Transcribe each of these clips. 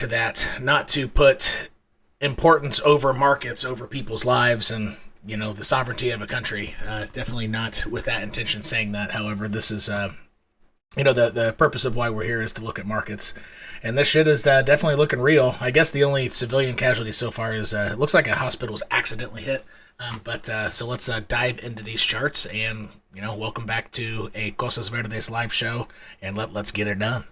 to that, not to put importance over markets, over people's lives, and the sovereignty of a country. Definitely not with that intention saying that. However, this is the purpose of why we're here is to look at markets, and this shit is definitely looking real. I guess the only civilian casualty so far is it looks like a hospital was accidentally hit. So let's dive into these charts, and welcome back to a Cosas Verdes live show, and let's get it done.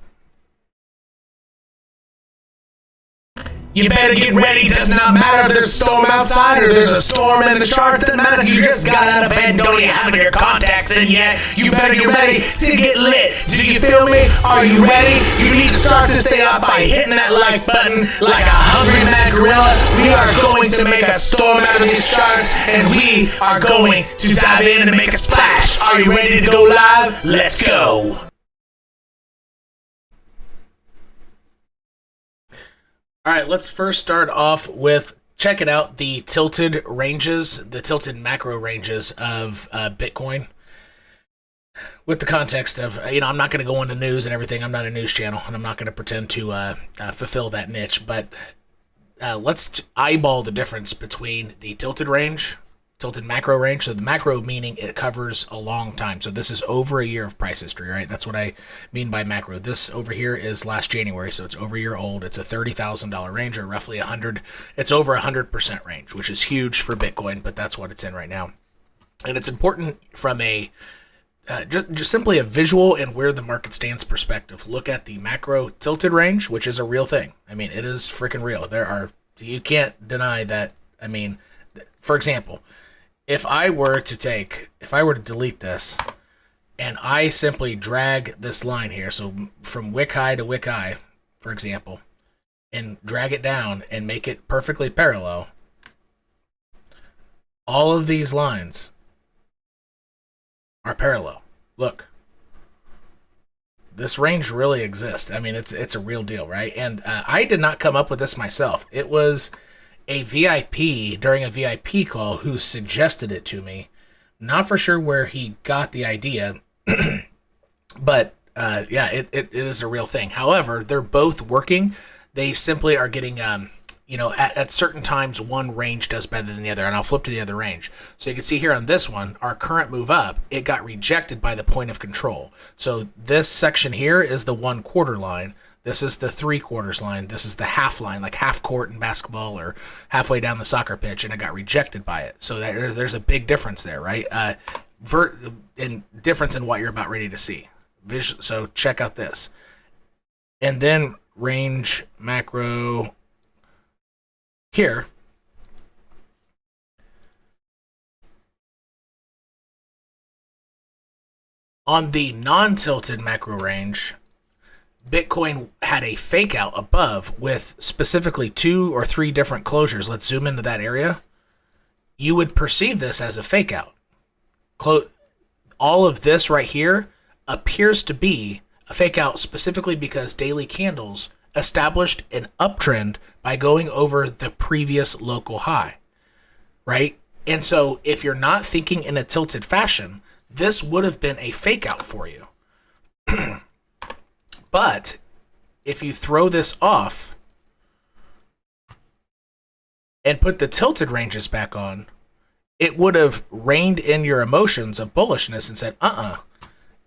You better get ready, does not matter if there's a storm outside or there's a storm in the chart. Doesn't matter if you just got out of bed and don't even have your contacts in yet. You better get ready to get lit. Do you feel me? Are you ready? You need to start this day out by hitting that like button like a hungry mad gorilla. We are going to make a storm out of these charts, and we are going to dive in and make a splash. Are you ready to go live? Let's go. All right, let's first start off with checking out the tilted ranges, the tilted macro ranges of Bitcoin. With the context of, I'm not going to go into news and everything. I'm not a news channel, and I'm not going to pretend to fulfill that niche. But let's eyeball the difference between the tilted macro range. So the macro meaning it covers a long time. So this is over a year of price history, right? That's what I mean by macro. This over here is last January, so it's over a year old. It's a $30,000 range, or roughly 100. It's over 100% range, which is huge for Bitcoin, but that's what it's in right now. And it's important from a just simply a visual and where the market stands perspective. Look at the macro tilted range, which is a real thing. I mean, it is freaking real. You can't deny that. I mean, for example, if I were to delete this, and I simply drag this line here, so from wick high to wick high, for example, and drag it down and make it perfectly parallel, all of these lines are parallel. Look. This range really exists. I mean, it's a real deal, right? And I did not come up with this myself. It was a VIP during a VIP call who suggested it to me. Not for sure where he got the idea, but it is a real thing. However, they're both working. They simply are getting, at certain times one range does better than the other, and I'll flip to the other range. So you can see here on this one, our current move up, it got rejected by the point of control. So this section here is the 1/4 line. This is the 3/4 line. This is the half line, like half court in basketball or halfway down the soccer pitch, and it got rejected by it. So there's a big difference there, right? Difference in what you're about ready to see. So check out this. And then range macro here. On the non-tilted macro range, Bitcoin had a fake out above with specifically 2 or 3 different closures. Let's zoom into that area. You would perceive this as a fake out. All of this right here appears to be a fake out specifically because daily candles established an uptrend by going over the previous local high, right? And so if you're not thinking in a tilted fashion, this would have been a fake out for you. But if you throw this off and put the tilted ranges back on, it would have reined in your emotions of bullishness and said,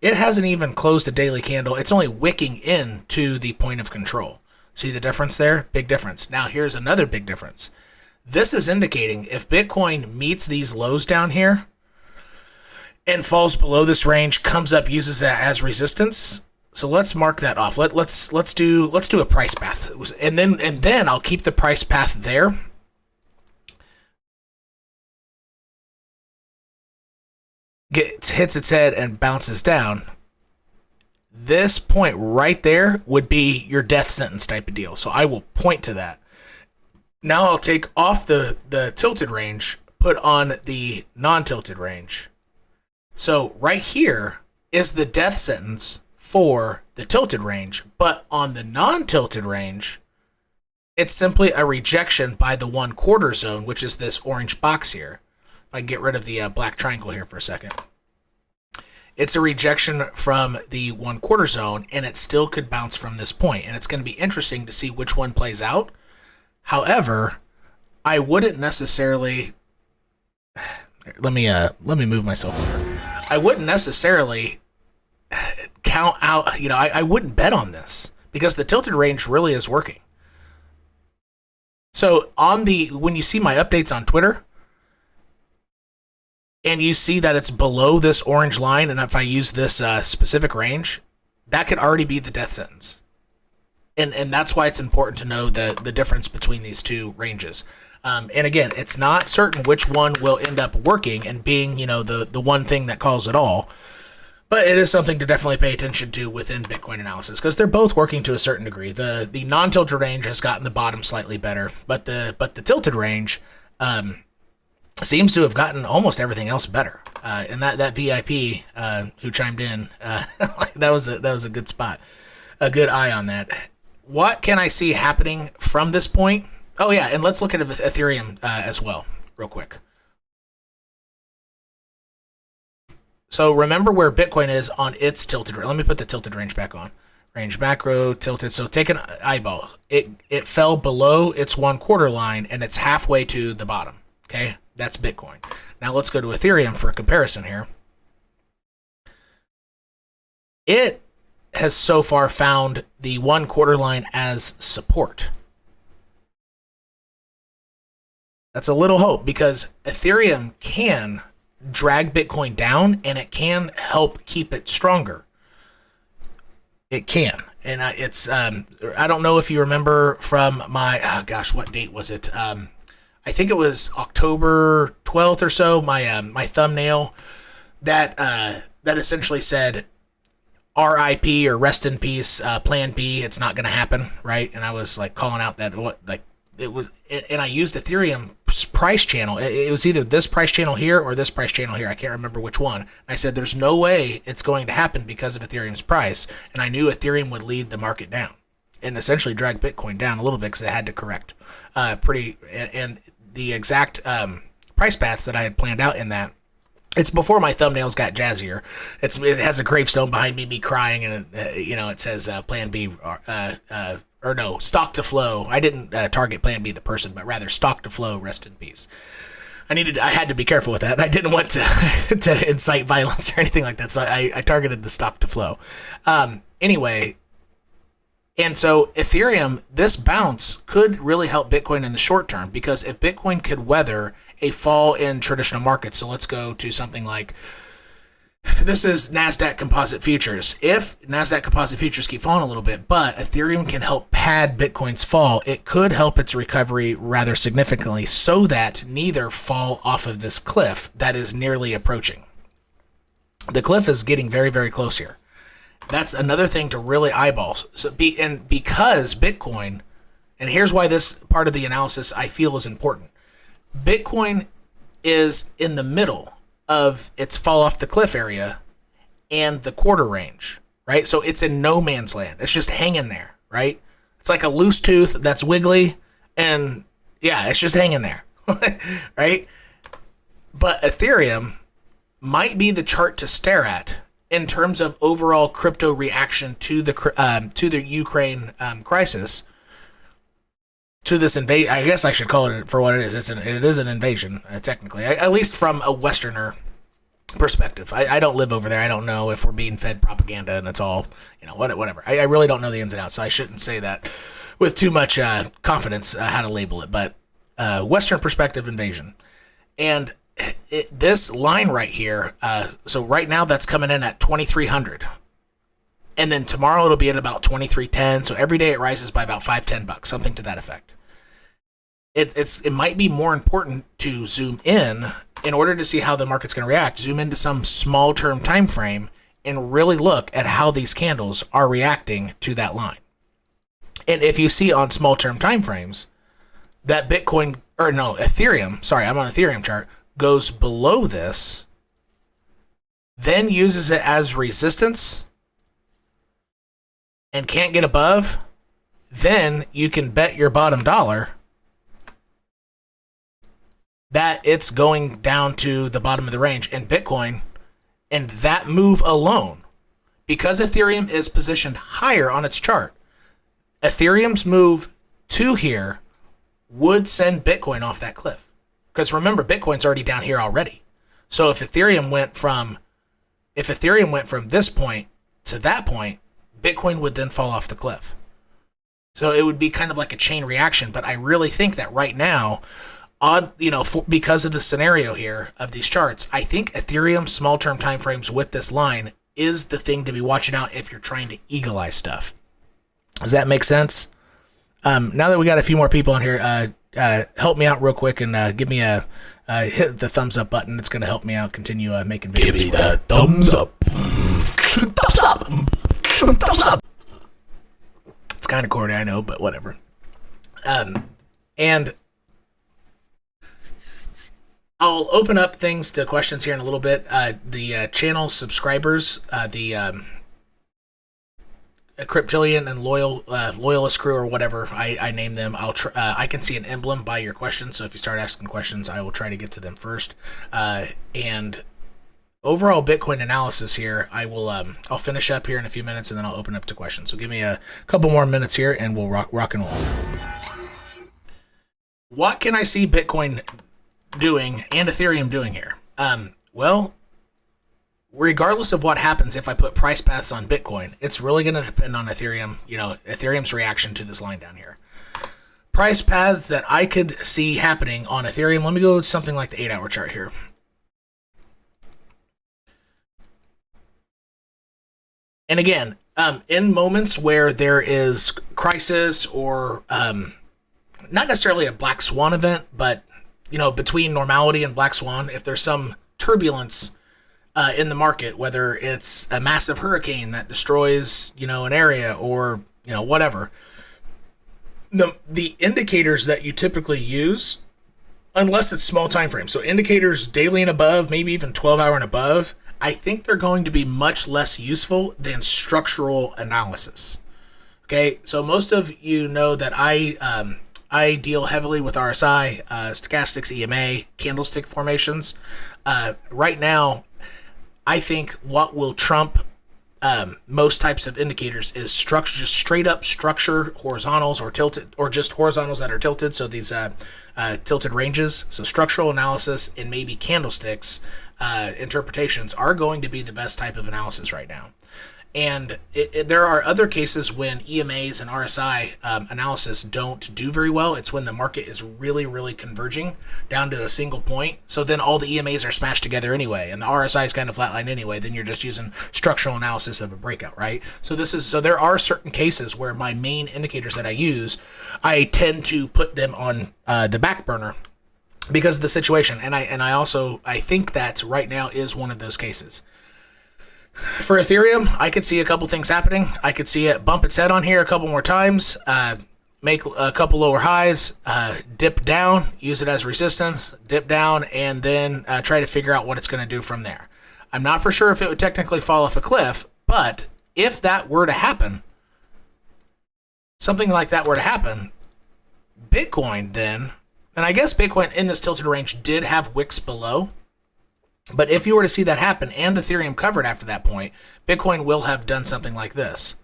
it hasn't even closed a daily candle. It's only wicking in to the point of control. See the difference there? Big difference. Now here's another big difference. This is indicating if Bitcoin meets these lows down here and falls below this range, comes up, uses that as resistance. So let's mark that off. Let's do a price path, and then I'll keep the price path there. Hits its head and bounces down. This point right there would be your death sentence type of deal. So I will point to that. Now I'll take off the tilted range, put on the non-tilted range. So right here is the death sentence for the tilted range, but on the non-tilted range, it's simply a rejection by the 1/4 zone, which is this orange box here. If I get rid of the black triangle here for a second. It's a rejection from the 1/4 zone, and it still could bounce from this point. And it's going to be interesting to see which one plays out. However, I wouldn't necessarily. Let me move myself over. I wouldn't necessarily count out. I wouldn't bet on this because the tilted range really is working. So when you see my updates on Twitter, and you see that it's below this orange line, and if I use this specific range, that could already be the death sentence. And that's why it's important to know the difference between these two ranges. And again, it's not certain which one will end up working and being, the one thing that calls it all. But it is something to definitely pay attention to within Bitcoin analysis because they're both working to a certain degree. The non-tilted range has gotten the bottom slightly better, but the tilted range seems to have gotten almost everything else better. And that VIP who chimed in, that was a good spot, a good eye on that. What can I see happening from this point? Oh yeah, and let's look at Ethereum as well, real quick. So remember where Bitcoin is on its tilted range. Let me put the tilted range back on. Range macro, tilted. So take an eyeball. It fell below its 1/4 line, and it's halfway to the bottom. Okay, that's Bitcoin. Now let's go to Ethereum for a comparison here. It has so far found the 1/4 line as support. That's a little hope because Ethereum can drag Bitcoin down and it can help keep it stronger. It can. And it's, I don't know if you remember from my, what date was it? I think it was October 12th or so, my thumbnail that essentially said RIP or rest in peace, plan B, it's not going to happen, right? And I was like calling out that it was, and I used Ethereum price channel. It was either this price channel here or this price channel here. I can't remember which one. I said there's no way it's going to happen because of Ethereum's price, and I knew Ethereum would lead the market down and essentially drag Bitcoin down a little bit because it had to correct and the exact price paths that I had planned out in that. It's before my thumbnails got jazzier. It has a gravestone behind me crying, and it says Plan B or no, stock to flow. I didn't target Plan B the person, but rather stock to flow, rest in peace. I had to be careful with that. I didn't want to incite violence or anything like that, so I targeted the stock to flow. Anyway, and so Ethereum, this bounce could really help Bitcoin in the short term because if Bitcoin could weather a fall in traditional markets, so let's go to something like, this is NASDAQ Composite Futures. If NASDAQ Composite Futures keep falling a little bit, but Ethereum can help pad Bitcoin's fall, it could help its recovery rather significantly so that neither fall off of this cliff that is nearly approaching. The cliff is getting very, very close here. That's another thing to really eyeball. Because Bitcoin, and here's why this part of the analysis I feel is important. Bitcoin is in the middle of its fall off the cliff area and the quarter range, right? So it's in no man's land. It's just hanging there, right? It's like a loose tooth that's wiggly, and yeah, it's just hanging there, right? But Ethereum might be the chart to stare at in terms of overall crypto reaction to the Ukraine crisis, to this invasion. I guess I should call it for what it is. It is an invasion, technically, at least from a Westerner perspective. I don't live over there. I don't know if we're being fed propaganda and it's all, whatever. I really don't know the ins and outs, so I shouldn't say that with too much confidence how to label it. But Western perspective invasion. And this line right here, so right now that's coming in at 2,300. And then tomorrow it'll be at about 23.10. So every day it rises by about $5-10, something to that effect. It might be more important to zoom in order to see how the market's going to react. Zoom into some small term time frame and really look at how these candles are reacting to that line. And if you see on small term time frames that Ethereum, sorry, I'm on Ethereum chart, goes below this, then uses it as resistance and can't get above, then you can bet your bottom dollar that it's going down to the bottom of the range. And Bitcoin And that move alone, because Ethereum is positioned higher on its chart, Ethereum's move to here would send Bitcoin off that cliff. Because remember, Bitcoin's already down here already. So if Ethereum went from this point to that point, Bitcoin would then fall off the cliff. So it would be kind of like a chain reaction. But I really think that right now, because of the scenario here of these charts, I think Ethereum small term timeframes with this line is the thing to be watching out if you're trying to eagle eye stuff. Does that make sense? Now that we got a few more people on here, help me out real quick and give me hit the thumbs up button. It's going to help me out continue making videos. Give me that thumbs up. Thumbs up. Thumbs up. It's kind of corny, I know, but whatever. And I'll open up things to questions here in a little bit. The channel subscribers, the Cryptillion and Loyalist crew or whatever I name them, I can see an emblem by your question, so if you start asking questions, I will try to get to them first. And overall Bitcoin analysis here, I'll finish up here in a few minutes and then I'll open up to questions. So give me a couple more minutes here and we'll rock and roll. What can I see Bitcoin doing and Ethereum doing here? Well, regardless of what happens if I put price paths on Bitcoin, it's really going to depend on Ethereum, Ethereum's reaction to this line down here. Price paths that I could see happening on Ethereum, let me go with something like the 8-hour chart here. And again, in moments where there is crisis or not necessarily a black swan event, but between normality and black swan, if there's some turbulence in the market, whether it's a massive hurricane that destroys, an area or, whatever, the indicators that you typically use, unless it's small time frames, so indicators daily and above, maybe even 12-hour and above, I think they're going to be much less useful than structural analysis. Okay, so most of you know that I deal heavily with RSI, stochastics, EMA, candlestick formations. Right now, I think what will trump most types of indicators is just straight up structure horizontals or tilted, or just horizontals that are tilted. So these tilted ranges. So structural analysis and maybe candlesticks interpretations are going to be the best type of analysis right now. And there are other cases when EMAs and RSI analysis don't do very well. It's when the market is really, really converging down to a single point. So then all the EMAs are smashed together anyway, and the RSI is kind of flatlined anyway. Then you're just using structural analysis of a breakout, right? So there are certain cases where my main indicators that I use, I tend to put them on the back burner because of the situation. And I think that right now is one of those cases. For Ethereum, I could see a couple things happening. I could see it bump its head on here a couple more times, make a couple lower highs, dip down, use it as resistance, dip down, and then try to figure out what it's going to do from there. I'm not for sure if it would technically fall off a cliff, but if that were to happen, something like that were to happen, Bitcoin then, and I guess Bitcoin in this tilted range did have wicks below, but if you were to see that happen and Ethereum covered after that point, Bitcoin will have done something like this.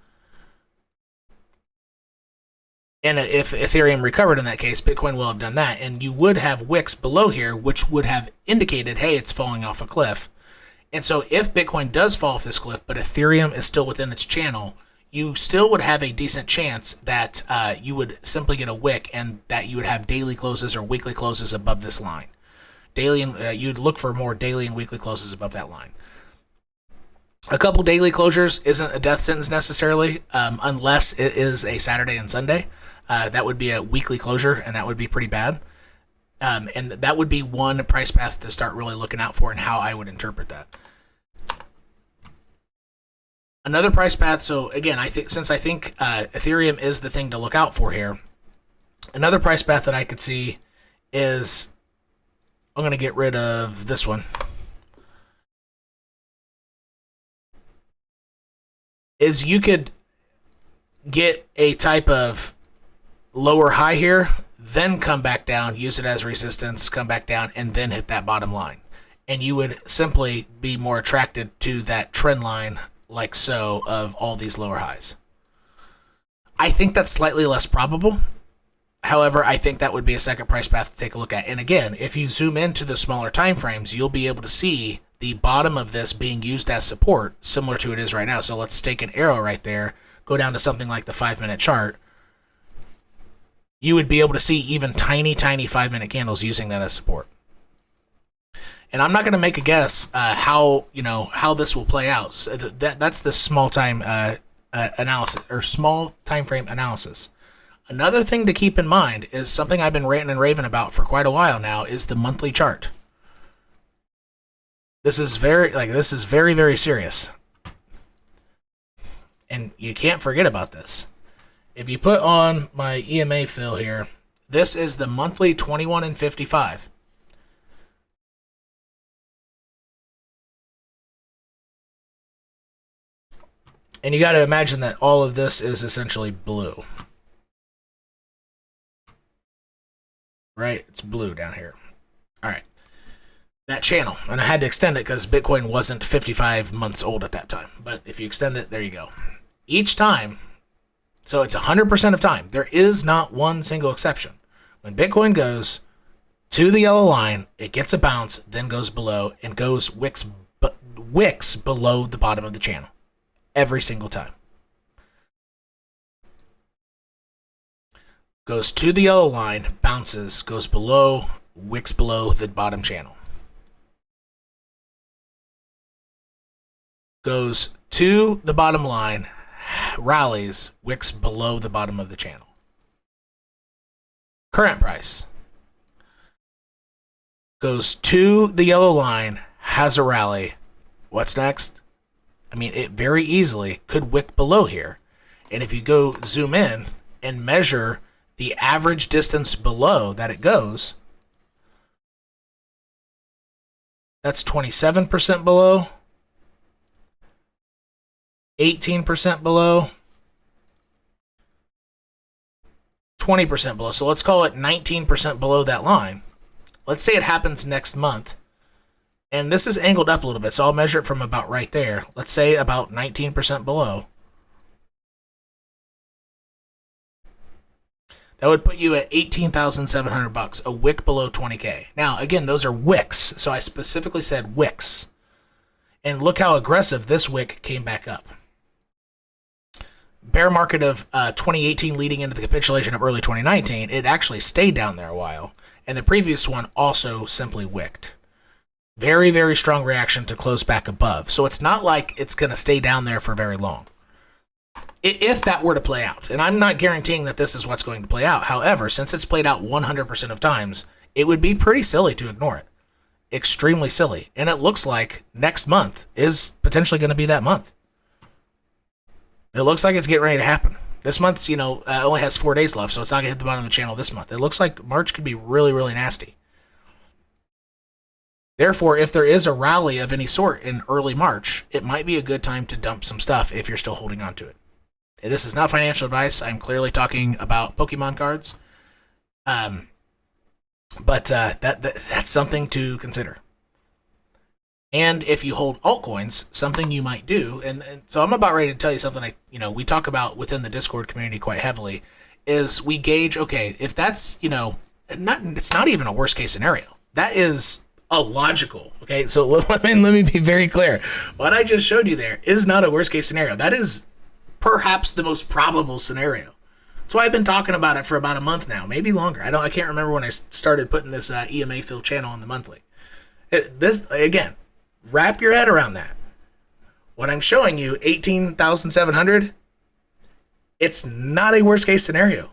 And if Ethereum recovered in that case, Bitcoin will have done that. And you would have wicks below here, which would have indicated, hey, it's falling off a cliff. And so if Bitcoin does fall off this cliff, but Ethereum is still within its channel, you still would have a decent chance that you would simply get a wick and that you would have daily closes or weekly closes above this line. Daily, and you'd look for more daily and weekly closes above that line. A couple daily closures isn't a death sentence necessarily, unless it is a Saturday and Sunday. That would be a weekly closure, and that would be pretty bad. And that would be one price path to start really looking out for and how I would interpret that. Another price path, so again, I think Ethereum is the thing to look out for here. Another price path that I could see is, I'm going to get rid of this one, is you could get a type of lower high here, then come back down, use it as resistance, come back down, and then hit that bottom line. and you would simply be more attracted to that trend line like so of all these lower highs. I think that's slightly less probable. However, I think that would be a second price path to take a look at. And again, if you zoom into the smaller time frames, you'll be able to see the bottom of this being used as support, similar to it is right now. So let's take an arrow right there, go down to something like the 5-minute chart. You would be able to see even tiny 5-minute candles using that as support. And I'm not going to make a guess how this will play out. So that's the small time analysis, or small time frame analysis. Another thing to keep in mind is something I've been ranting and raving about for quite a while now, is the monthly chart. This is very, very serious. And you can't forget about this. If you put on my EMA fill here, this is the monthly 21 and 55. And you got to imagine that all of this is essentially blue. Right? It's blue down here. All right. That channel. And I had to extend it because Bitcoin wasn't 55 months old at that time. But if you extend it, there you go. Each time, so it's 100% of time. There is not one single exception. When Bitcoin goes to the yellow line, it gets a bounce, then goes below, and goes wicks below the bottom of the channel. Every single time. Goes to the yellow line, bounces, goes below, wicks below the bottom channel. Goes to the bottom line, rallies, wicks below the bottom of the channel. Current price. Goes to the yellow line, has a rally. What's next? I mean, it very easily could wick below here. And if you go zoom in and measure the average distance below that it goes, that's 27% below, 18% below, 20% below. So let's call it 19% below that line. Let's say it happens next month. And this is angled up a little bit, so I'll measure it from about right there. Let's say about 19% below. That would put you at $18,700, a wick below 20K. Now, again, those are wicks, so I specifically said wicks. And look how aggressive this wick came back up. Bear market of 2018 leading into the capitulation of early 2019, it actually stayed down there a while. And the previous one also simply wicked. Very, very strong reaction to close back above. So it's not like it's going to stay down there for very long. If that were to play out, and I'm not guaranteeing that this is what's going to play out. However, since it's played out 100% of times, it would be pretty silly to ignore it. Extremely silly. And it looks like next month is potentially going to be that month. It looks like it's getting ready to happen. This month's, only has 4 days left, so it's not going to hit the bottom of the channel this month. It looks like March could be really, really nasty. Therefore, if there is a rally of any sort in early March, it might be a good time to dump some stuff if you're still holding on to it. And this is not financial advice. I'm clearly talking about Pokemon cards. But that's something to consider. And if you hold altcoins, something you might do, and so I'm about ready to tell you something we talk about within the Discord community quite heavily, is we gauge, okay, if that's, it's not even a worst case scenario. That is a logical, okay? So let me be very clear. What I just showed you there is not a worst case scenario. That is perhaps the most probable scenario. That's why I've been talking about it for about a month now, maybe longer. I can't remember when I started putting this EMA fill channel on the monthly. Again, wrap your head around that. What I'm showing you, 18,700, it's not a worst case scenario.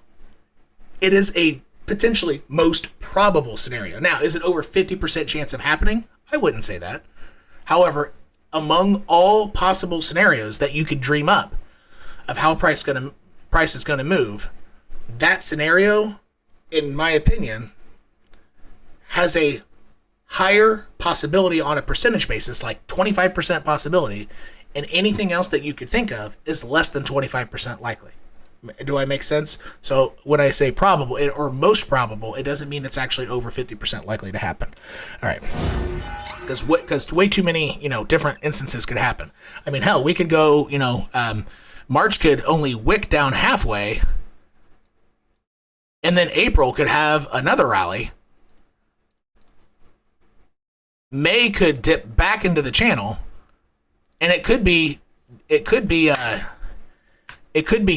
It is a potentially most probable scenario. Now, is it over 50% chance of happening? I wouldn't say that. However, among all possible scenarios that you could dream up of how price is going to move, that scenario, in my opinion, has a higher possibility on a percentage basis, like 25% possibility, and anything else that you could think of is less than 25% likely. Do I make sense? So when I say probable or most probable, it doesn't mean it's actually over 50% likely to happen. All right. because way too many, different instances could happen. I mean, hell, we could go, March could only wick down halfway, and then April could have another rally. May could dip back into the channel, and it could be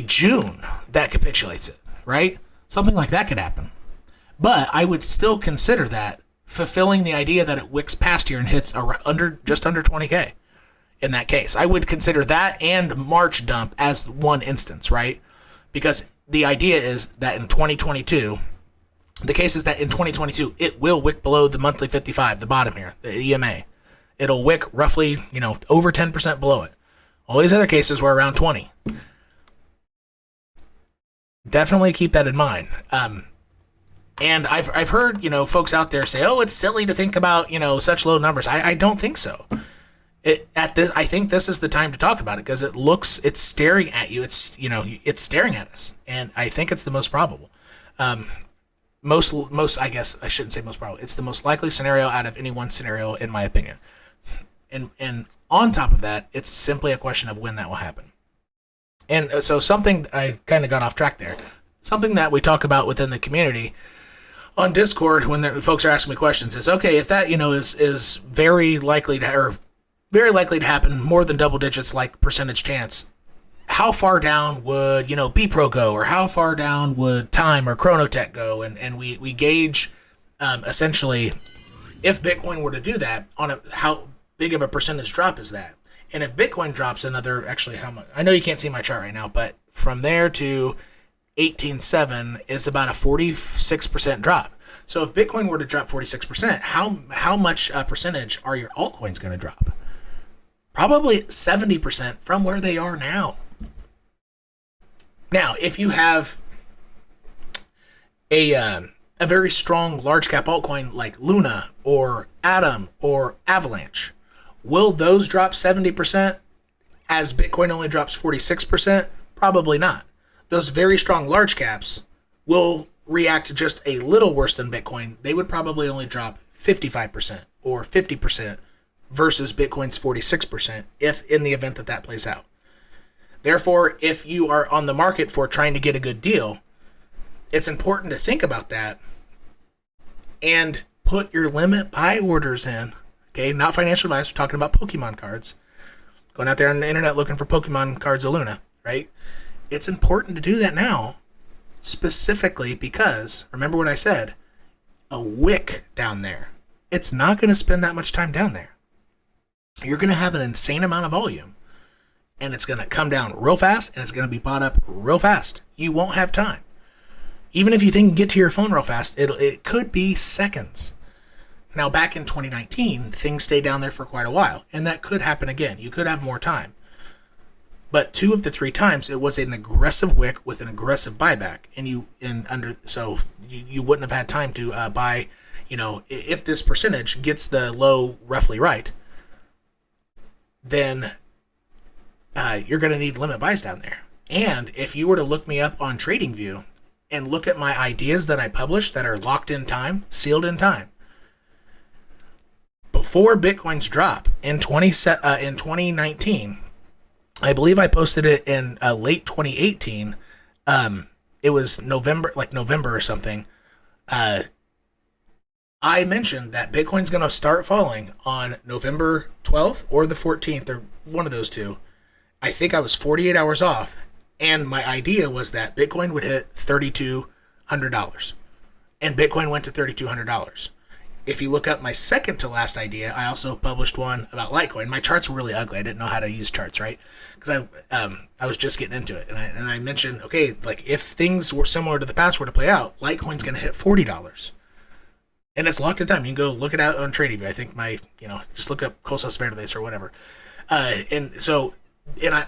June that capitulates it, right? Something like that could happen. But I would still consider that fulfilling the idea that it wicks past here and hits just under 20K. In that case, I would consider that and March dump as one instance, right? Because the idea is that in 2022, the case is that in 2022, it will wick below the monthly 55, the bottom here, the EMA. It'll wick roughly, over 10% below it. All these other cases were around 20. Definitely keep that in mind. And I've heard, folks out there say, oh, it's silly to think about, such low numbers. I don't think so. I think this is the time to talk about it because it's staring at you. It's staring at us. And I think it's the most probable. Most, I guess I shouldn't say most probable. It's the most likely scenario out of any one scenario, in my opinion. And on top of that, it's simply a question of when that will happen. And so something, I kind of got off track there. Something that we talk about within the community on Discord when folks are asking me questions is, okay, if that, is very likely to happen, more than double digits like percentage chance, how far down would, BPRO go, or how far down would Time or Chronotech go? And we gauge, essentially, if Bitcoin were to do that, on how big of a percentage drop is that? And if Bitcoin drops another, actually, how much? I know you can't see my chart right now, but from there to 18.7 is about a 46% drop. So if Bitcoin were to drop 46%, how much percentage are your altcoins going to drop? Probably 70% from where they are now. Now, if you have a very strong large cap altcoin like Luna or Atom or Avalanche, will those drop 70% as Bitcoin only drops 46%? Probably not. Those very strong large caps will react just a little worse than Bitcoin. They would probably only drop 55% or 50% versus Bitcoin's 46% if in the event that plays out. Therefore, if you are on the market for trying to get a good deal, it's important to think about that and put your limit buy orders in. Okay, not financial advice. We're talking about Pokemon cards. Going out there on the internet looking for Pokemon cards of Luna, right? It's important to do that now, specifically because, remember what I said, a wick down there. It's not going to spend that much time down there. You're going to have an insane amount of volume, and it's going to come down real fast, and it's going to be bought up real fast. You won't have time. Even if you think you can get to your phone real fast, it could be seconds. Now, back in 2019, things stayed down there for quite a while, and that could happen again. You could have more time. But 2 of the 3 times, it was an aggressive wick with an aggressive buyback, so you wouldn't have had time to buy. If this percentage gets the low roughly right, then you're going to need limit buys down there. And if you were to look me up on TradingView and look at my ideas that I publish that are locked in time, sealed in time, before Bitcoin's drop in 2019, I believe I posted it in late 2018. It was November or something. I mentioned that Bitcoin's going to start falling on November 12th or the 14th, or one of those two. I think I was 48 hours off, and my idea was that Bitcoin would hit $3,200, and Bitcoin went to $3,200. If you look up my second to last idea, I also published one about Litecoin. My charts were really ugly. I didn't know how to use charts, right? Because I was just getting into it, and I mentioned, okay, like if things were similar to the past were to play out, Litecoin's going to hit $40, and it's locked in time. You can go look it out on TradingView. I think just look up 𝐃𝐢𝐬𝐿𝐴 𝑣𝐪 or whatever,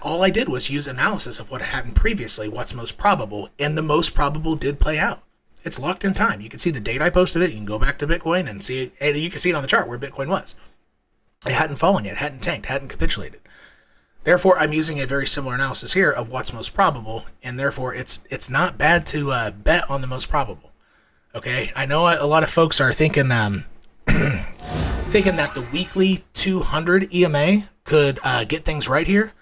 all I did was use analysis of what happened previously, what's most probable, and the most probable did play out. It's locked in time. You can see the date I posted it. You can go back to Bitcoin and see it. And you can see it on the chart where Bitcoin was. It hadn't fallen yet, hadn't tanked, hadn't capitulated. Therefore, I'm using a very similar analysis here of what's most probable, and therefore it's not bad to bet on the most probable. Okay, I know a lot of folks are thinking thinking that the weekly 200 EMA could get things right here.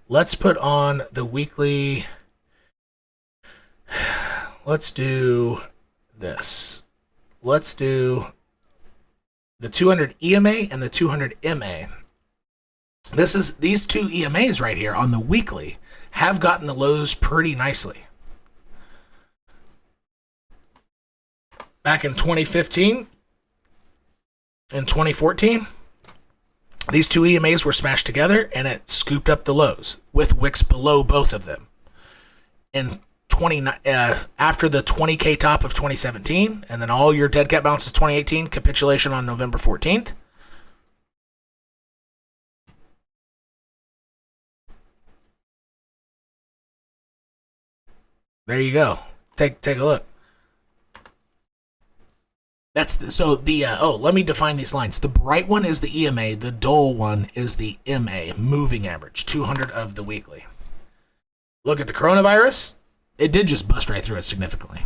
Let's put on the weekly. Let's do this. Let's do the 200 EMA and the 200 MA. These two EMAs right here on the weekly have gotten the lows pretty nicely. Back in 2015 and 2014, these two EMAs were smashed together and it scooped up the lows with wicks below both of them. In after the 20K top of 2017, and then all your dead cat bounces 2018, capitulation on November 14th. There you go. Take a look. Let me define these lines. The bright one is the EMA, the dull one is the MA, moving average, 200 of the weekly. Look at the coronavirus. It did just bust right through it significantly.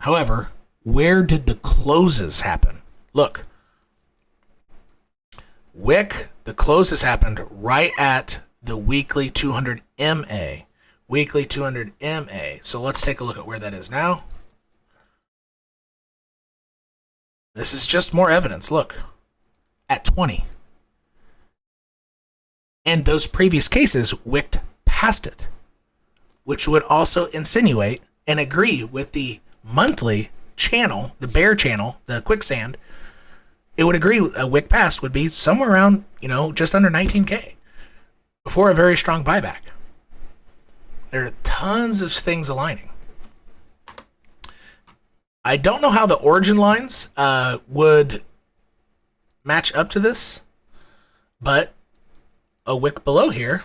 However, where did the closes happen? Look. Wick, the closes happened right at the weekly 200 MA. Weekly 200 MA. So let's take a look at where that is now. This is just more evidence. Look. At 20. And those previous cases wicked past it, which would also insinuate and agree with the monthly channel, the bear channel, the quicksand. It would agree a wick past would be somewhere around, just under 19K before a very strong buyback. There are tons of things aligning. I don't know how the origin lines would match up to this, but a wick below here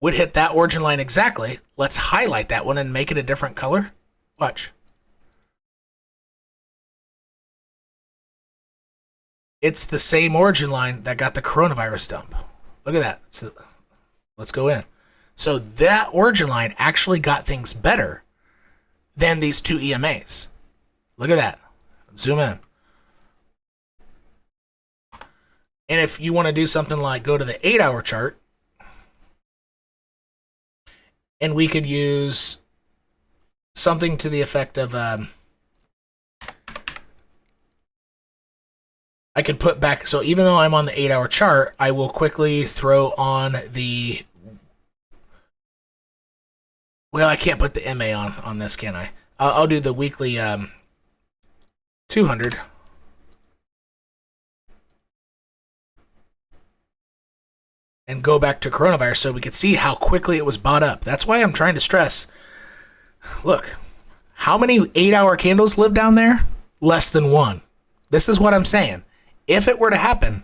would hit that origin line exactly. Let's highlight that one and make it a different color. Watch. It's the same origin line that got the coronavirus dump. Look at that. So, let's go in. So that origin line actually got things better than these two EMAs. Look at that. Zoom in. And if you want to do something like go to the 8-hour chart, and we could use something to the effect of, I could put back, so even though I'm on the 8-hour chart, I will quickly throw on the, well, I can't put the MA on this, can I? I'll do the weekly 200. And go back to coronavirus so we could see how quickly it was bought up. That's why I'm trying to stress. Look, how many 8-hour candles live down there? Less than one. This is what I'm saying. If it were to happen,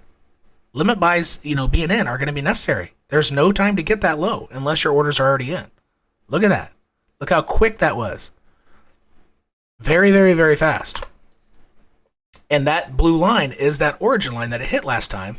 limit buys, being in are going to be necessary. There's no time to get that low unless your orders are already in. Look at that. Look how quick that was. Very, very, very fast. And that blue line is that origin line that it hit last time,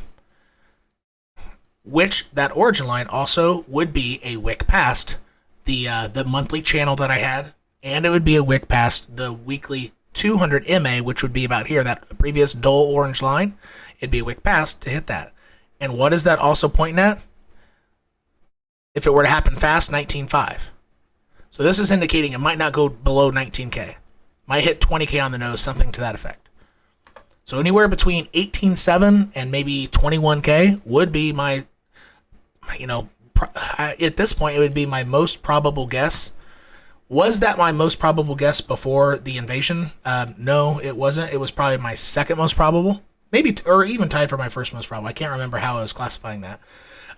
which that origin line also would be a wick past the monthly channel that I had, and it would be a wick past the weekly 200 MA, which would be about here, that previous dull orange line. It'd be a wick past to hit that. And what is that also pointing at? If it were to happen fast, 19.5. So this is indicating it might not go below 19K. Might hit 20K on the nose, something to that effect. So anywhere between 18.7 and maybe 21K would be my, at this point, it would be my most probable guess. Was that my most probable guess before the invasion? No, it wasn't. It was probably my second most probable. Maybe, or even tied for my first most probable. I can't remember how I was classifying that.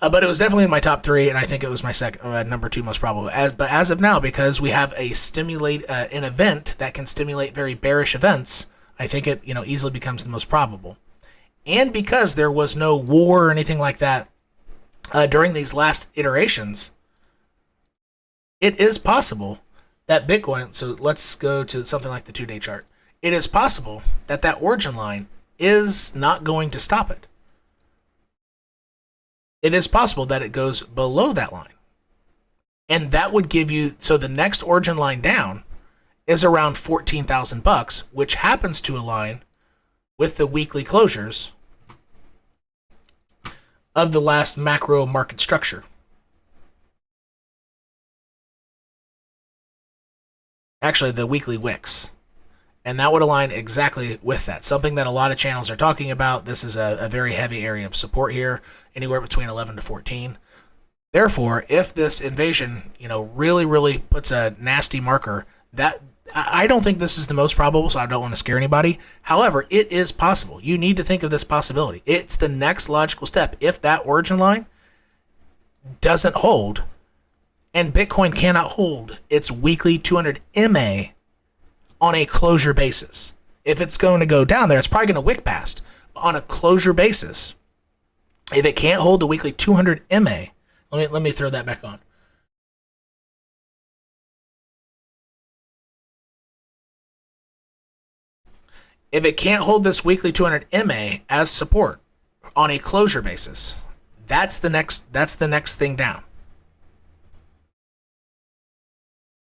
But it was definitely in my top three, and I think it was my second, number two most probable. But as of now, because we have an event that can stimulate very bearish events, I think it easily becomes the most probable. And because there was no war or anything like that during these last iterations, it is possible that Bitcoin, so let's go to something like the 2-day chart. It is possible that that origin line is not going to stop it. It is possible that it goes below that line. And that would give you, so the next origin line down is around $14,000, which happens to align with the weekly closures of the last macro market structure. Actually, the weekly wicks. And that would align exactly with that. Something that a lot of channels are talking about. This is a very heavy area of support here, anywhere between 11 to 14. Therefore, if this invasion, really puts a nasty marker, that I don't think this is the most probable, so I don't want to scare anybody. However, it is possible. You need to think of this possibility. It's the next logical step. If that origin line doesn't hold, and Bitcoin cannot hold its weekly 200 MA on a closure basis. If it's going to go down there, it's probably going to wick past. On a closure basis, if it can't hold the weekly 200 MA, let me throw that back on. If it can't hold this weekly 200 MA as support on a closure basis, that's the next thing down.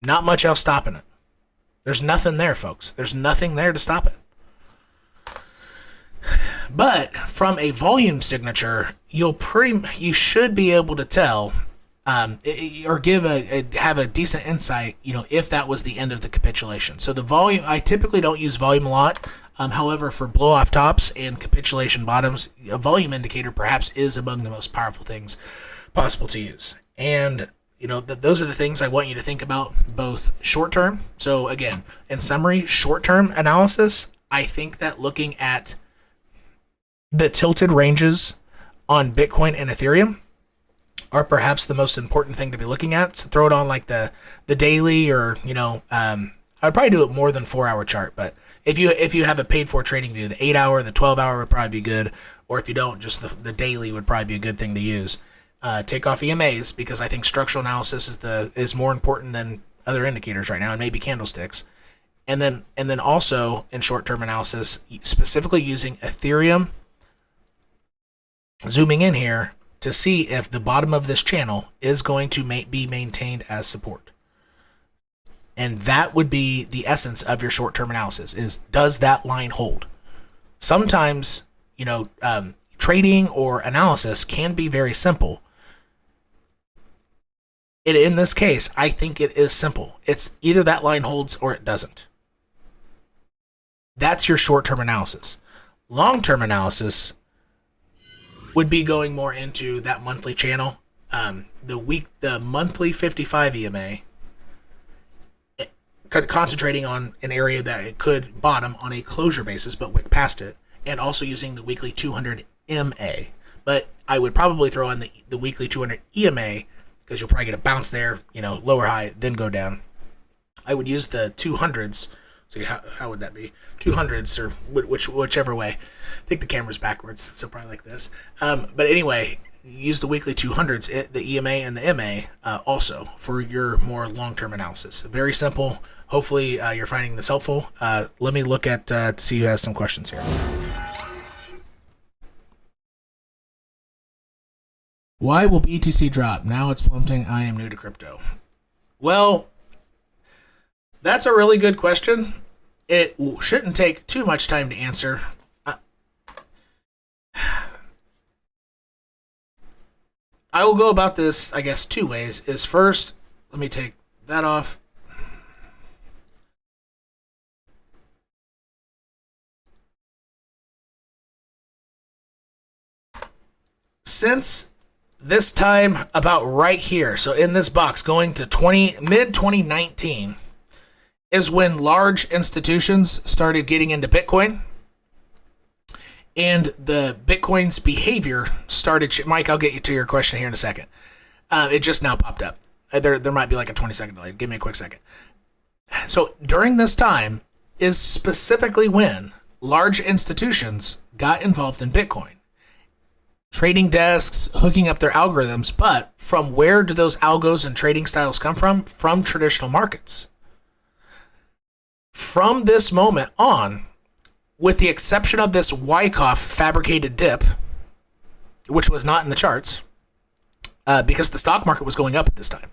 Not much else stopping it. There's nothing there, folks. There's nothing there to stop it. But from a volume signature, you should be able to tell, or have a decent insight, if that was the end of the capitulation. So the volume, I typically don't use volume a lot. However, for blow off tops and capitulation bottoms, a volume indicator perhaps is among the most powerful things possible to use. And those are the things I want you to think about, both short term. So again, in summary, short term analysis, I think that looking at the tilted ranges on Bitcoin and Ethereum are perhaps the most important thing to be looking at. So throw it on like the daily, or I'd probably do it more than 4-hour chart. But if you have a paid for trading view, the 8-hour, the 12-hour would probably be good. Or if you don't, just the daily would probably be a good thing to use. Take off EMAs, because I think structural analysis is more important than other indicators right now, and maybe candlesticks. And then also in short-term analysis, specifically using Ethereum, zooming in here to see if the bottom of this channel is going to be maintained as support. And that would be the essence of your short-term analysis, is does that line hold? Sometimes, trading or analysis can be very simple. In this case, I think it is simple. It's either that line holds or it doesn't. That's your short-term analysis. Long-term analysis would be going more into that monthly channel. The monthly 55 EMA, concentrating on an area that it could bottom on a closure basis but wick past it, and also using the weekly 200 MA. But I would probably throw on the weekly 200 EMA, because you'll probably get a bounce there, lower high, then go down. I would use the 200s. So how would that be? 200s, or whichever way. I think the camera's backwards, so probably like this. But anyway, use the weekly 200s, the EMA and the MA, also for your more long-term analysis. Very simple. Hopefully you're finding this helpful. Let me look at to see who has some questions here. Why will BTC drop? Now it's plummeting. I am new to crypto. Well, that's a really good question. It shouldn't take too much time to answer. I will go about this, I guess, two ways. Is first, let me take that off. Since this time about right here, so in this box going to mid 2019 is when large institutions started getting into Bitcoin, and the Bitcoin's behavior started. Mike, I'll get you to your question here in a second. It just now popped up. There might be like a 20-second delay. Give me a quick second. So during this time is specifically when large institutions got involved in Bitcoin. Trading desks, hooking up their algorithms, but from where do those algos and trading styles come from? From traditional markets. From this moment on, with the exception of this Wyckoff fabricated dip, which was not in the charts, because the stock market was going up at this time.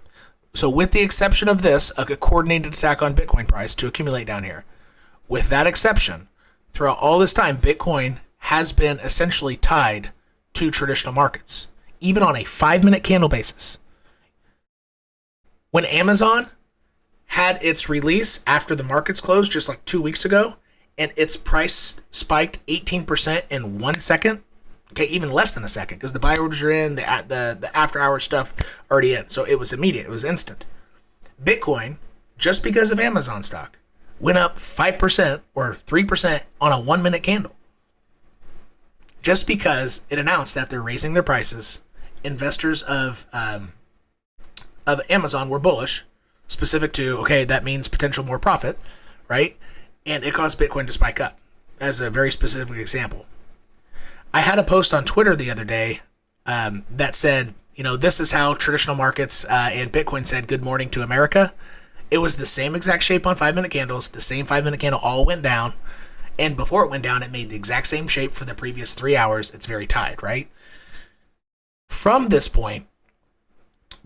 So with the exception of this, a coordinated attack on Bitcoin price to accumulate down here, with that exception, throughout all this time, Bitcoin has been essentially tied to traditional markets, even on a 5-minute candle basis. When Amazon had its release after the markets closed just like 2 weeks ago, and its price spiked 18% in 1 second, okay, even less than a second, because the buy orders are in, the after hour stuff already in, so it was immediate, it was instant. Bitcoin, just because of Amazon stock, went up 5% or 3% on a 1-minute candle. Just because it announced that they're raising their prices, investors of Amazon were bullish, specific to, okay, that means potential more profit, right? And it caused Bitcoin to spike up, as a very specific example. I had a post on Twitter the other day that said, this is how traditional markets and Bitcoin said good morning to America. It was the same exact shape on 5-minute candles. The same 5-minute candle all went down. And before it went down, it made the exact same shape for the previous 3 hours. It's very tied, right? From this point,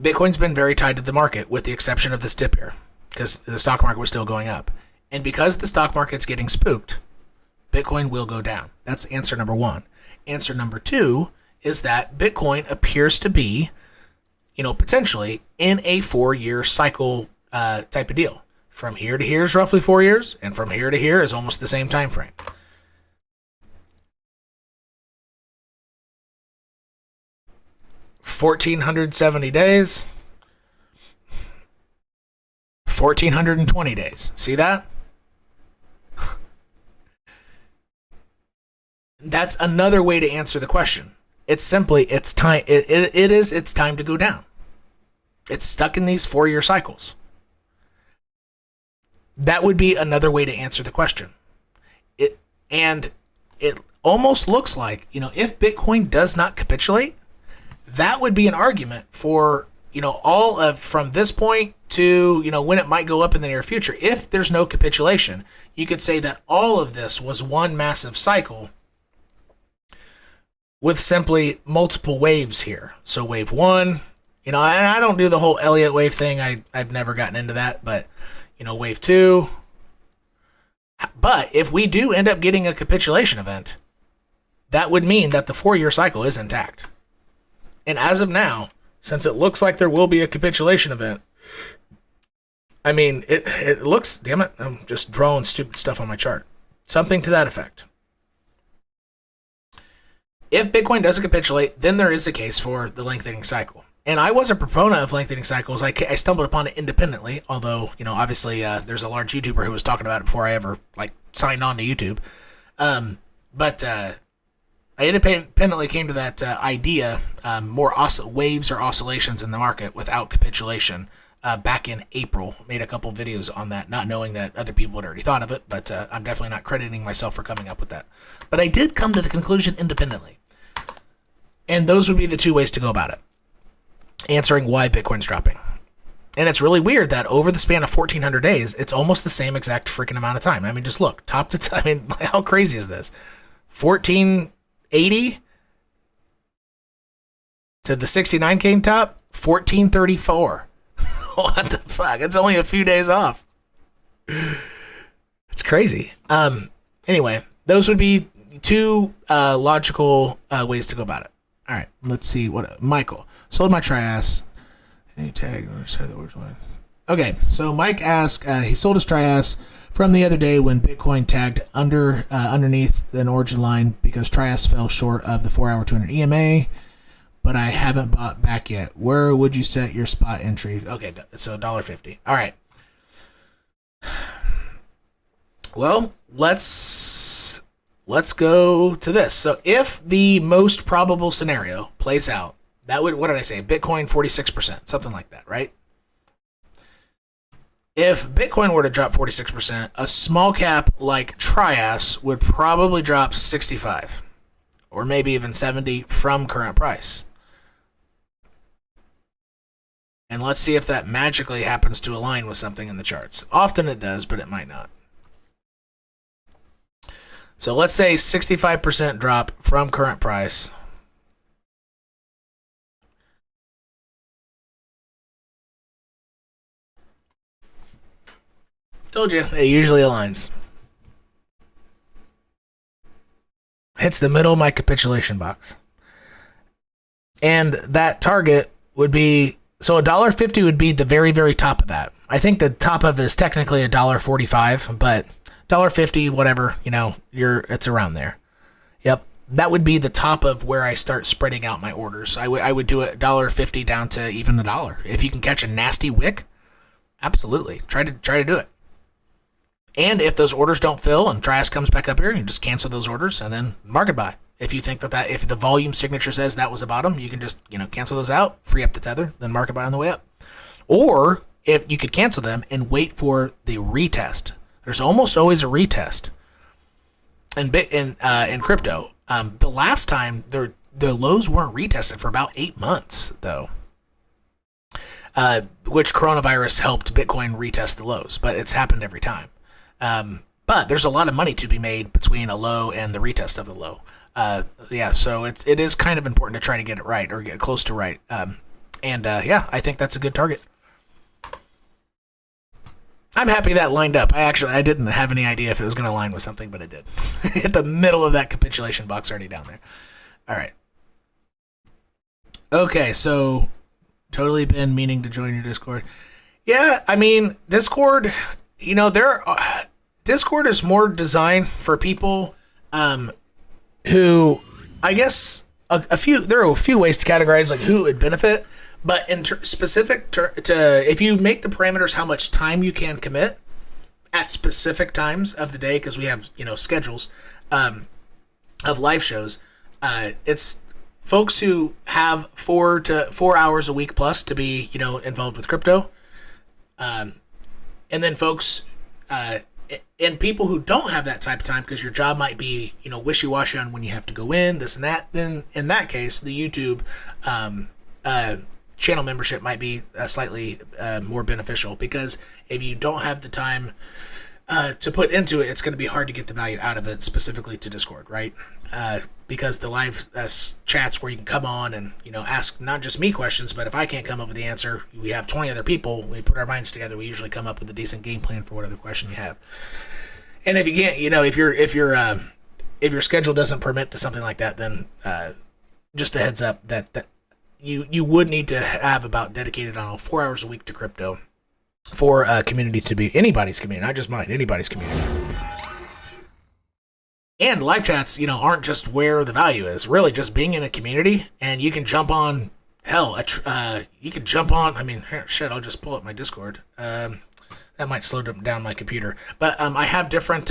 Bitcoin's been very tied to the market, with the exception of this dip here, because the stock market was still going up. And because the stock market's getting spooked, Bitcoin will go down. That's answer number one. Answer number two is that Bitcoin appears to be, potentially in a 4-year cycle type of deal. From here to here is roughly 4 years, and from here to here is almost the same time frame. $1,470 days, 1,420 days. See that? That's another way to answer the question. It's simply, it's time. It's time to go down. It's stuck in these 4-year cycles. That would be another way to answer the question. It almost looks like, if Bitcoin does not capitulate, that would be an argument for, all of from this point to, when it might go up in the near future. If there's no capitulation, you could say that all of this was one massive cycle with simply multiple waves here. So wave one, and I don't do the whole Elliott wave thing. I've never gotten into that, but, wave two. But if we do end up getting a capitulation event, that would mean that the 4-year cycle is intact. And as of now, since it looks like there will be a capitulation event, I mean, it looks, damn it, I'm just drawing stupid stuff on my chart. Something to that effect. If Bitcoin doesn't capitulate, then there is a case for the lengthening cycle. And I was a proponent of lengthening cycles. I stumbled upon it independently, although, obviously there's a large YouTuber who was talking about it before I ever signed on to YouTube. But I independently came to that idea, more waves or oscillations in the market without capitulation, back in April. Made a couple videos on that, not knowing that other people had already thought of it, but I'm definitely not crediting myself for coming up with that. But I did come to the conclusion independently. And those would be the two ways to go about it. Answering why Bitcoin's dropping. And it's really weird that over the span of 1,400 days, it's almost the same exact freaking amount of time. I mean, just look, top to I mean, how crazy is this? 1480 to the 69K top, 1434. What the fuck? It's only a few days off. It's crazy. Anyway, those would be two logical ways to go about it. All right, let's see what Michael sold my Trias. Any tag or say the words one. Okay, so Mike asked, he sold his Trias from the other day when Bitcoin tagged underneath an origin line because Trias fell short of the 4-hour 200 EMA, but I haven't bought back yet. Where would you set your spot entry? Okay, so $1.50. All right. Well, let's go to this. So if the most probable scenario plays out, that would, what did I say? Bitcoin 46%, something like that, right? If Bitcoin were to drop 46%, a small cap like Trias would probably drop 65 or maybe even 70 from current price. And let's see if that magically happens to align with something in the charts. Often it does, but it might not. So let's say 65% drop from current price. Told you, it usually aligns. hits the middle of my capitulation box. And that target would be, so $1.50 would be the very, very top of that. I think the top of it is technically $1.45, but $1.50, whatever, it's around there. Yep. That would be the top of where I start spreading out my orders. I would do $1.50 down to even $1. If you can catch a nasty wick, absolutely. Try to do it. And if those orders don't fill and Trias comes back up here, you just cancel those orders and then market buy. If you think that if the volume signature says that was a bottom, you can just, cancel those out, free up the tether, then market buy on the way up. Or if you could cancel them and wait for the retest. There's almost always a retest in crypto. The last time the lows weren't retested for about 8 months though. Which coronavirus helped Bitcoin retest the lows, but it's happened every time. But there's a lot of money to be made between a low and the retest of the low. So it is kind of important to try to get it right or get close to right. I think that's a good target. I'm happy that lined up. I didn't have any idea if it was going to line with something, but it did. Hit the middle of that capitulation box already down there. All right. Okay, so totally been meaning to join your Discord. Yeah, I mean, Discord, Discord is more designed for people who, I guess, there are a few ways to categorize like who would benefit. But in specific to if you make the parameters how much time you can commit at specific times of the day, because we have schedules of live shows, it's folks who have 4 hours a week plus to be involved with crypto, and then folks and people who don't have that type of time because your job might be wishy-washy on when you have to go in this and that. Then in that case, the YouTube channel membership might be slightly more beneficial, because if you don't have the time to put into it, it's going to be hard to get the value out of it, specifically to Discord, right? Because the live chats where you can come on and ask not just me questions, but if I can't come up with the answer, we have 20 other people. We put our minds together. We usually come up with a decent game plan for whatever question you have. And if you can't, if your schedule doesn't permit to something like that, then just a heads up that you would need to have about dedicated 4 hours a week to crypto for a community to be anybody's community, not just mine, anybody's community. And live chats, aren't just where the value is. Really, just being in a community, and you can jump on. You can jump on. I mean, shit. I'll just pull up my Discord. That might slow down my computer. But I have different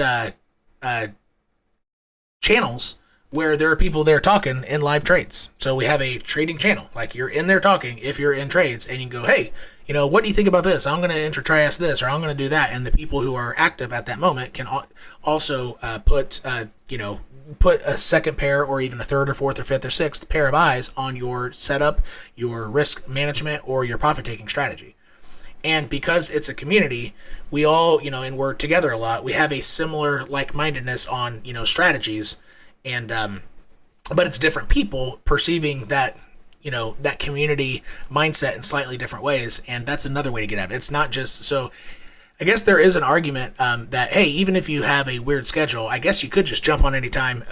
channels where there are people there talking in live trades. So we have a trading channel. Like, you're in there talking if you're in trades, and you can go, hey, what do you think about this? I'm going to enter Trias this, or I'm going to do that. And the people who are active at that moment can also put a second pair, or even a third or fourth or fifth or sixth pair of eyes on your setup, your risk management, or your profit-taking strategy. And because it's a community, we all, and we're together a lot, we have a similar like-mindedness on, strategies. And but it's different people perceiving that that community mindset in slightly different ways, and that's another way to get at it. It's not just so. I guess there is an argument that, hey, even if you have a weird schedule, I guess you could just jump on anytime,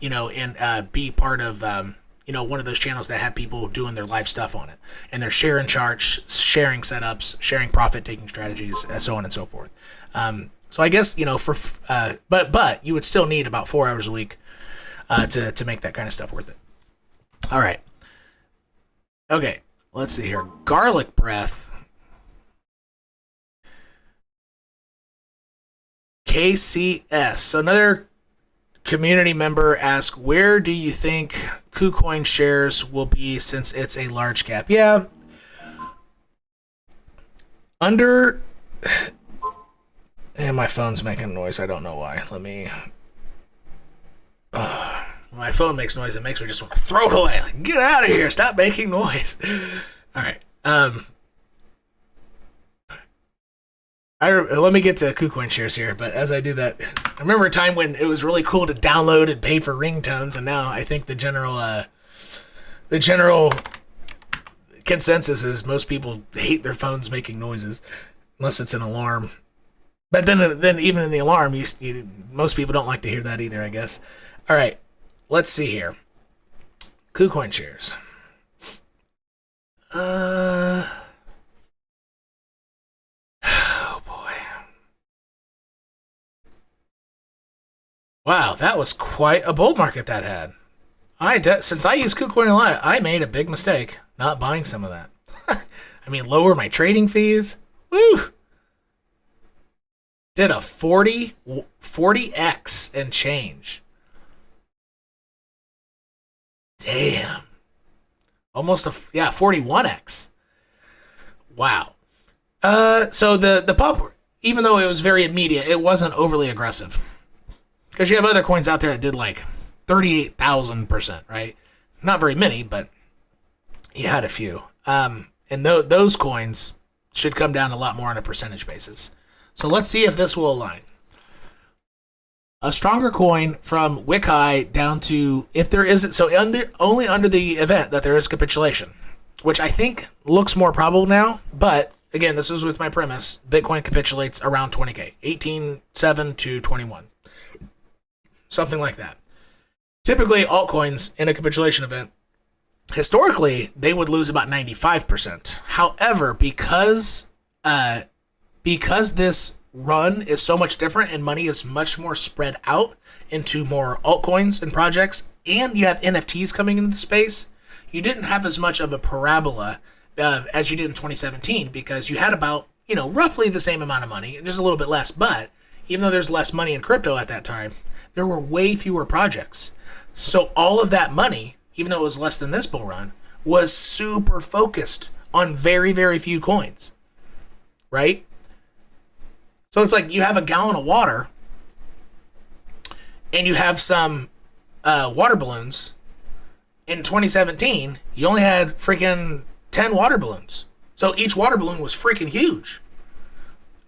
and be part of one of those channels that have people doing their live stuff on it, and they're sharing charts, sharing setups, sharing profit-taking strategies, so on and so forth. So I guess but you would still need about 4 hours a week to make that kind of stuff worth it. All right. Okay, let's see here. Garlic breath. KCS. So another community member asked, where do you think KuCoin shares will be since it's a large cap? Yeah. And my phone's making noise. I don't know why. Let me... my phone makes noise. It makes me just want to throw it away. Like, get out of here. Stop making noise. All right. Let me get to KuCoin shares here. But as I do that, I remember a time when it was really cool to download and pay for ringtones. And now I think the general consensus is most people hate their phones making noises unless it's an alarm. But then even in the alarm, most people don't like to hear that either, I guess. All right. let's see here. KuCoin shares. Oh boy. Wow, that was quite a bull market that had. Since I use KuCoin a lot, I made a big mistake not buying some of that. I mean, lower my trading fees. Woo! Did a 40x and change. Damn. Almost 41x. Wow. So the pump, even though it was very immediate, it wasn't overly aggressive. Because you have other coins out there that did like 38,000%, right? Not very many, but you had a few. And those coins should come down a lot more on a percentage basis. So let's see if this will align. A stronger coin from 𝐒𝐻𝐼 down to, if there isn't, so only under the event that there is capitulation, which I think looks more probable now. But again, this is with my premise: Bitcoin capitulates around 20K, 18.7 to 21, something like that. Typically, altcoins in a capitulation event, historically, they would lose about 95%. However, because this run is so much different and money is much more spread out into more altcoins and projects, and you have NFTs coming into the space, you didn't have as much of a parabola as you did in 2017, because you had about, roughly the same amount of money, just a little bit less. But even though there's less money in crypto at that time, there were way fewer projects. So all of that money, even though it was less than this bull run, was super focused on very, very few coins, right? So it's like you have a gallon of water and you have some water balloons. In 2017, you only had freaking 10 water balloons. So each water balloon was freaking huge.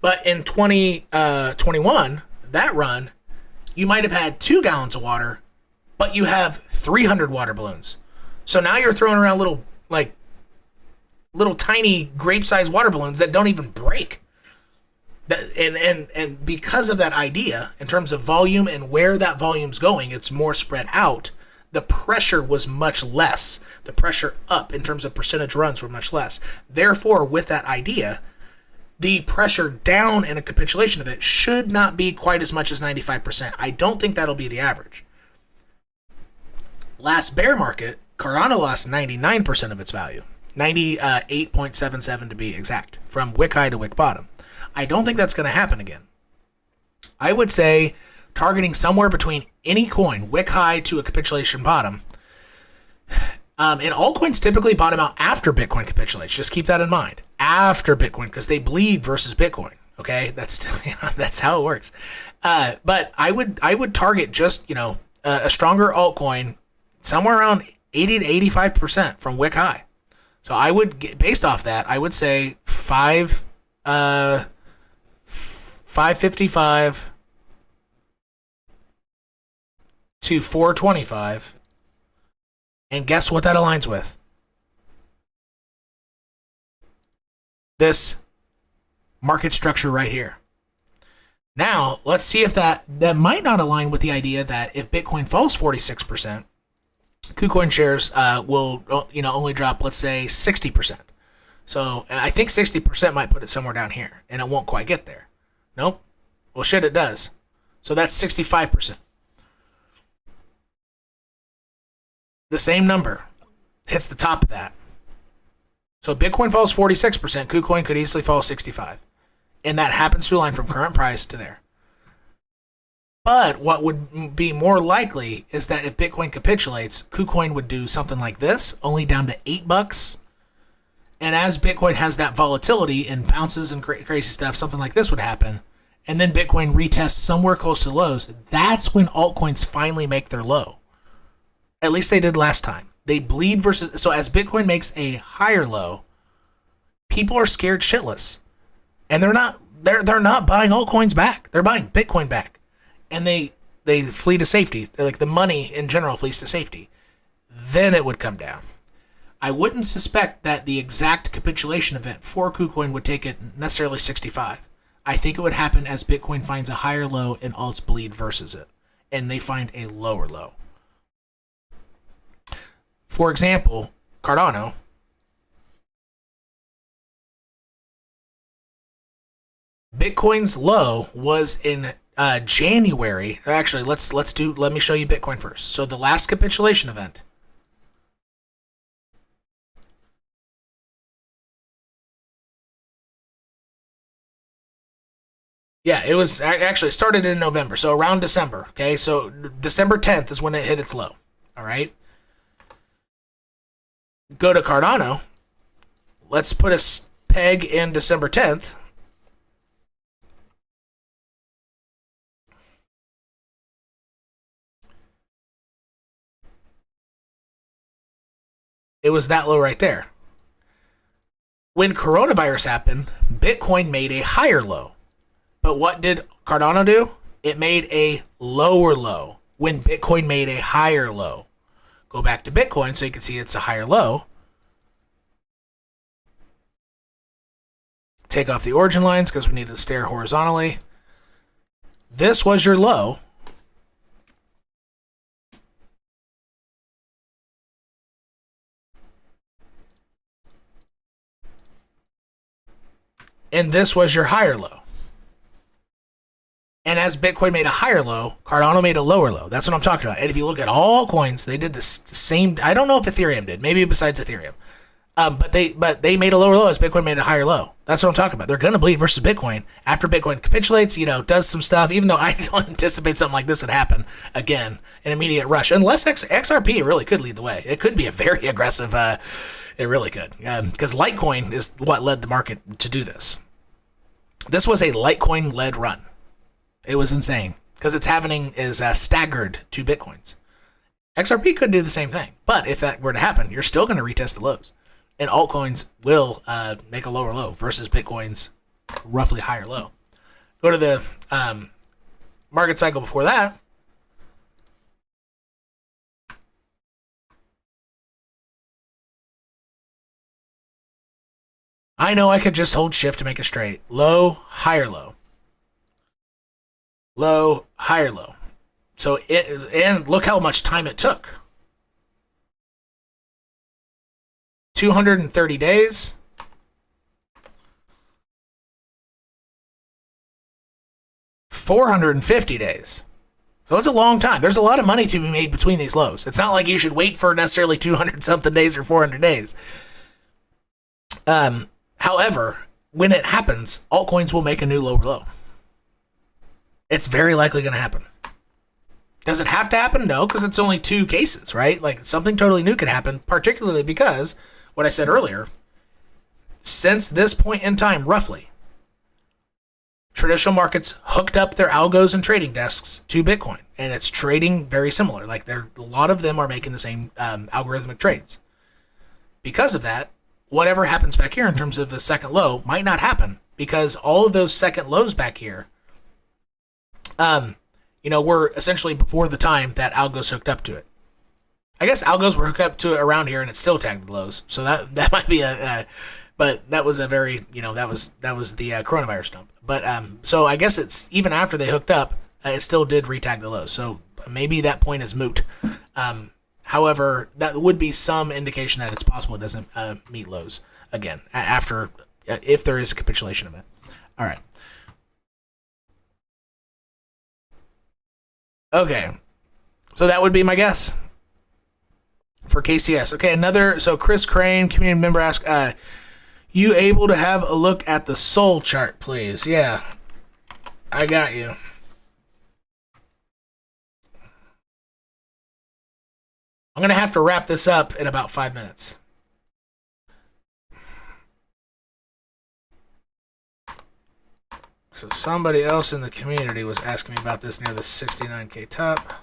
But in 2021, that run, you might have had 2 gallons of water, but you have 300 water balloons. So now you're throwing around little tiny grape-sized water balloons that don't even break. And because of that idea, in terms of volume and where that volume's going, it's more spread out. The pressure was much less. The pressure up in terms of percentage runs were much less. Therefore, with that idea, the pressure down in a capitulation event should not be quite as much as 95%. I don't think that'll be the average. Last bear market, Cardano lost 99% of its value. 98.77 to be exact, from 𝐒𝐻𝐼 to wick bottom. I don't think that's going to happen again. I would say targeting somewhere between any coin, 𝐒𝐻𝐼 to a capitulation bottom. And altcoins typically bottom out after Bitcoin capitulates. Just keep that in mind. After Bitcoin, because they bleed versus Bitcoin. Okay, that's how it works. But I would target just a stronger altcoin somewhere around 80 to 85% from 𝐒𝐻𝐼. So I would, based off that, I would say 555 to 425. And guess what that aligns with? This market structure right here. Now, let's see if that might not align with the idea that if Bitcoin falls 46%, KuCoin shares will only drop, let's say, 60%. So I think 60% might put it somewhere down here, and it won't quite get there. Nope. Well, shit, it does. So that's 65%. The same number hits the top of that. So Bitcoin falls 46%, KuCoin could easily fall 65%. And that happens to align from current price to there. But what would be more likely is that if Bitcoin capitulates, KuCoin would do something like this, only down to $8. And as Bitcoin has that volatility and bounces and crazy stuff, something like this would happen. And then Bitcoin retests somewhere close to lows. That's when altcoins finally make their low. At least they did last time. They bleed versus... So as Bitcoin makes a higher low, people are scared shitless. And they're not buying altcoins back. They're buying Bitcoin back. And they flee to safety. Like the money in general flees to safety. Then it would come down. I wouldn't suspect that the exact capitulation event for KuCoin would take it necessarily 65. I think it would happen as Bitcoin finds a higher low and alts bleed versus it. And they find a lower low. For example, Cardano. Bitcoin's low was in January. Actually, let me show you Bitcoin first. So the last capitulation event. Yeah, it was actually started in November, so around December. Okay, so December 10th is when it hit its low. All right. Go to Cardano. Let's put a peg in December 10th. It was that low right there. When coronavirus happened, Bitcoin made a higher low. But what did Cardano do? It made a lower low when Bitcoin made a higher low. Go back to Bitcoin so you can see it's a higher low. Take off the origin lines because we need to stare horizontally. This was your low. And this was your higher low. And as Bitcoin made a higher low, Cardano made a lower low. That's what I'm talking about. And if you look at all coins, they did the same. I don't know if Ethereum did. Maybe besides Ethereum. But they made a lower low as Bitcoin made a higher low. That's what I'm talking about. They're going to bleed versus Bitcoin. After Bitcoin capitulates, does some stuff, even though I don't anticipate something like this would happen again, an immediate rush. Unless XRP really could lead the way. It could be a very aggressive, it really could. Because Litecoin is what led the market to do this. This was a Litecoin-led run. It was insane. Because its halving is staggered to Bitcoins. XRP could do the same thing. But if that were to happen, you're still going to retest the lows. And altcoins will make a lower low versus Bitcoin's roughly higher low. Go to the market cycle before that. I know I could just hold shift to make it straight. Low, higher low. Low, higher low. So and look how much time it took. 230 days. 450 days. So it's a long time. There's a lot of money to be made between these lows. It's not like you should wait for necessarily 200 something days or 400 days. However, when it happens, altcoins will make a new lower low. It's very likely going to happen. Does it have to happen? No, because it's only two cases, right? Like something totally new could happen, particularly because what I said earlier, since this point in time, roughly, traditional markets hooked up their algos and trading desks to Bitcoin, and it's trading very similar. Like a lot of them are making the same algorithmic trades. Because of that, whatever happens back here in terms of the second low might not happen because all of those second lows back here, were essentially before the time that algos hooked up to it. I guess algos were hooked up to it around here and it still tagged the lows. So that might be but that was a very, that was the coronavirus dump. But so I guess it's even after they hooked up, it still did retag the lows. So maybe that point is moot. However, that would be some indication that it's possible it doesn't meet lows again after if there is a capitulation event. All right. Okay. So that would be my guess for KCS. Okay, so Chris Crane, community member, asked, you able to have a look at the Sol chart, please? Yeah, I got you. I'm going to have to wrap this up in about 5 minutes. So somebody else in the community was asking me about this near the 69K top.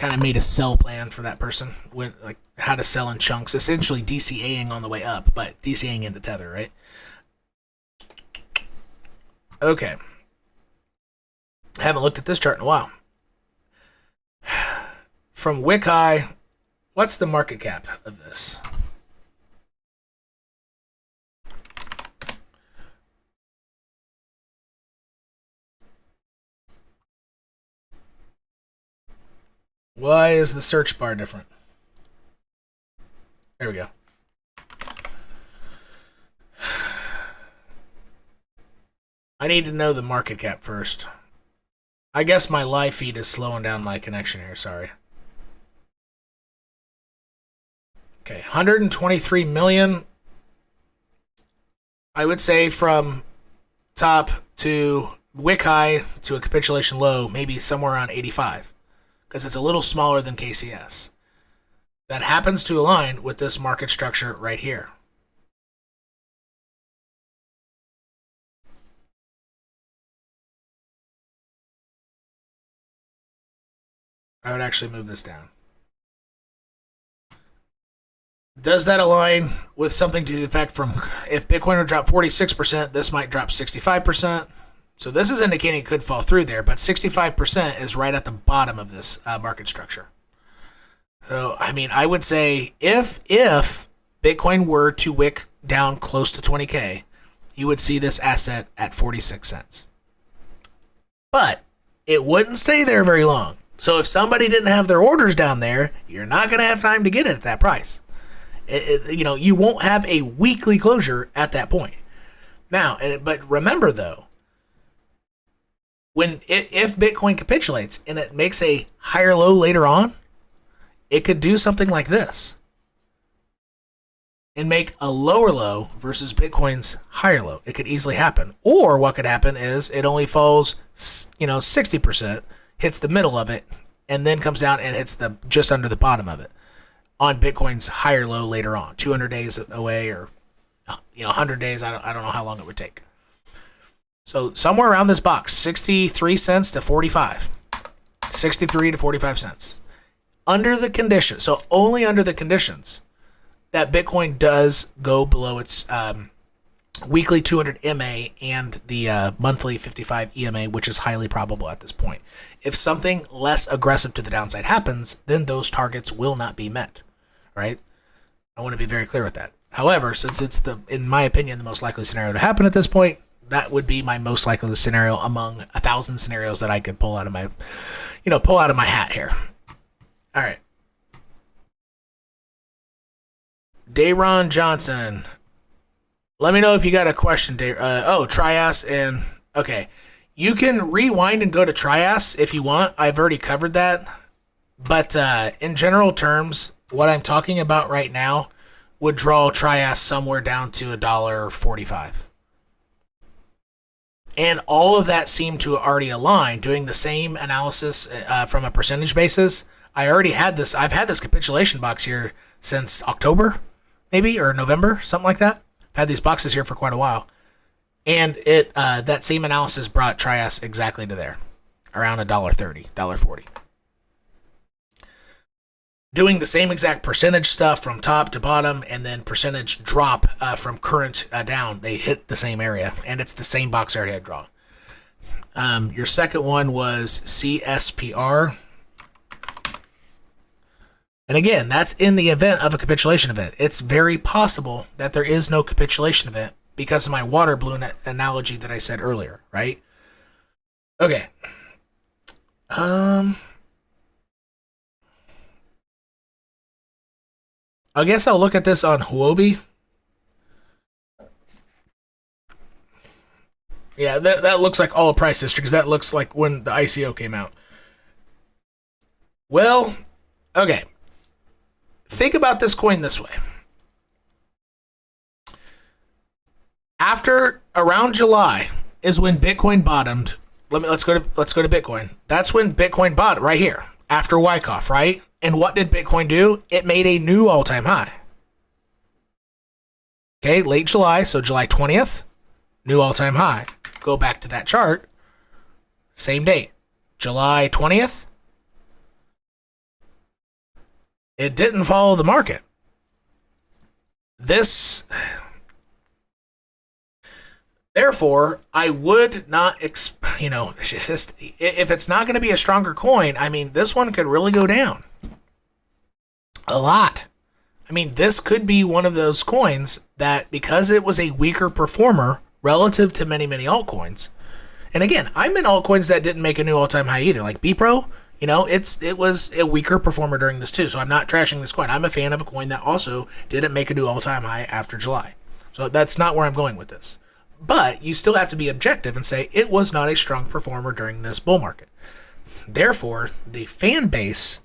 Kind of made a sell plan for that person, like how to sell in chunks, essentially DCAing on the way up, but DCAing into Tether, right? Okay. I haven't looked at this chart in a while. From 𝐾𝐤𝐻�10, what's the market cap of this? Why is the search bar different? There we go. I need to know the market cap first. I guess my live feed is slowing down my connection here, sorry. Okay, 123 million. I would say from top to wick high to a capitulation low, maybe somewhere around 85, because it's a little smaller than KCS. That happens to align with this market structure right here. I would actually move this down. Does that align with something to the effect from if Bitcoin would drop 46%, this might drop 65%? So this is indicating it could fall through there, but 65% is right at the bottom of this market structure. So, I mean, I would say if Bitcoin were to wick down close to 20K, you would see this asset at 46 cents. But it wouldn't stay there very long. So if somebody didn't have their orders down there, you're not going to have time to get it at that price. You won't have a weekly closure at that point. Now, but remember though, if Bitcoin capitulates and it makes a higher low later on, it could do something like this and make a lower low versus Bitcoin's higher low. It could easily happen. Or what could happen is it only falls, 60%, hits the middle of it, and then comes down and hits just under the bottom of it on Bitcoin's higher low later on, 200 days away or 100 days. I don't know how long it would take. So somewhere around this box, 63 cents to 45, 63 to 45 cents. Under the conditions, so only under the conditions that Bitcoin does go below its weekly 200 MA and the monthly 55 EMA, which is highly probable at this point. If something less aggressive to the downside happens, then those targets will not be met, right? I want to be very clear with that. However, since it's in my opinion, the most likely scenario to happen at this point, that would be my most likely scenario among 1,000 scenarios that I could pull out of my hat here. All right. Dayron Johnson. Let me know if you got a question, Dave. Trias and... Okay. You can rewind and go to Trias if you want. I've already covered that. But in general terms, what I'm talking about right now would draw Trias somewhere down to $1.45. And all of that seemed to already align, doing the same analysis from a percentage basis. I already had this. I've had this capitulation box here since October, maybe, or November, something like that. I've had these boxes here for quite a while. And that same analysis brought Trias exactly to there, around $1.30, $1.40. Doing the same exact percentage stuff from top to bottom, and then percentage drop from current down. They hit the same area, and it's the same box I already had drawn. Your second one was CSPR. And again, that's in the event of a capitulation event. It's very possible that there is no capitulation event because of my water balloon analogy that I said earlier, right? Okay. I guess I'll look at this on Huobi. Yeah, that looks like all of price history because that looks like when the ICO came out. Well, okay. Think about this coin this way. After around July is when Bitcoin bottomed. Let's go to Bitcoin. That's when Bitcoin bottomed right here after Wyckoff, right? And what did Bitcoin do? It made a new all-time high. Okay, late July, so July 20th, new all-time high. Go back to that chart. Same date, July 20th. It didn't follow the market. Therefore, I would not, if it's not going to be a stronger coin, I mean, this one could really go down. A lot. I mean, this could be one of those coins that, because it was a weaker performer relative to many, many altcoins, and again, I'm in altcoins that didn't make a new all-time high either, like BPRO, You know, it was a weaker performer during this too, so I'm not trashing this coin. I'm a fan of a coin that also didn't make a new all-time high after July. So that's not where I'm going with this. But you still have to be objective and say it was not a strong performer during this bull market. Therefore, the fan base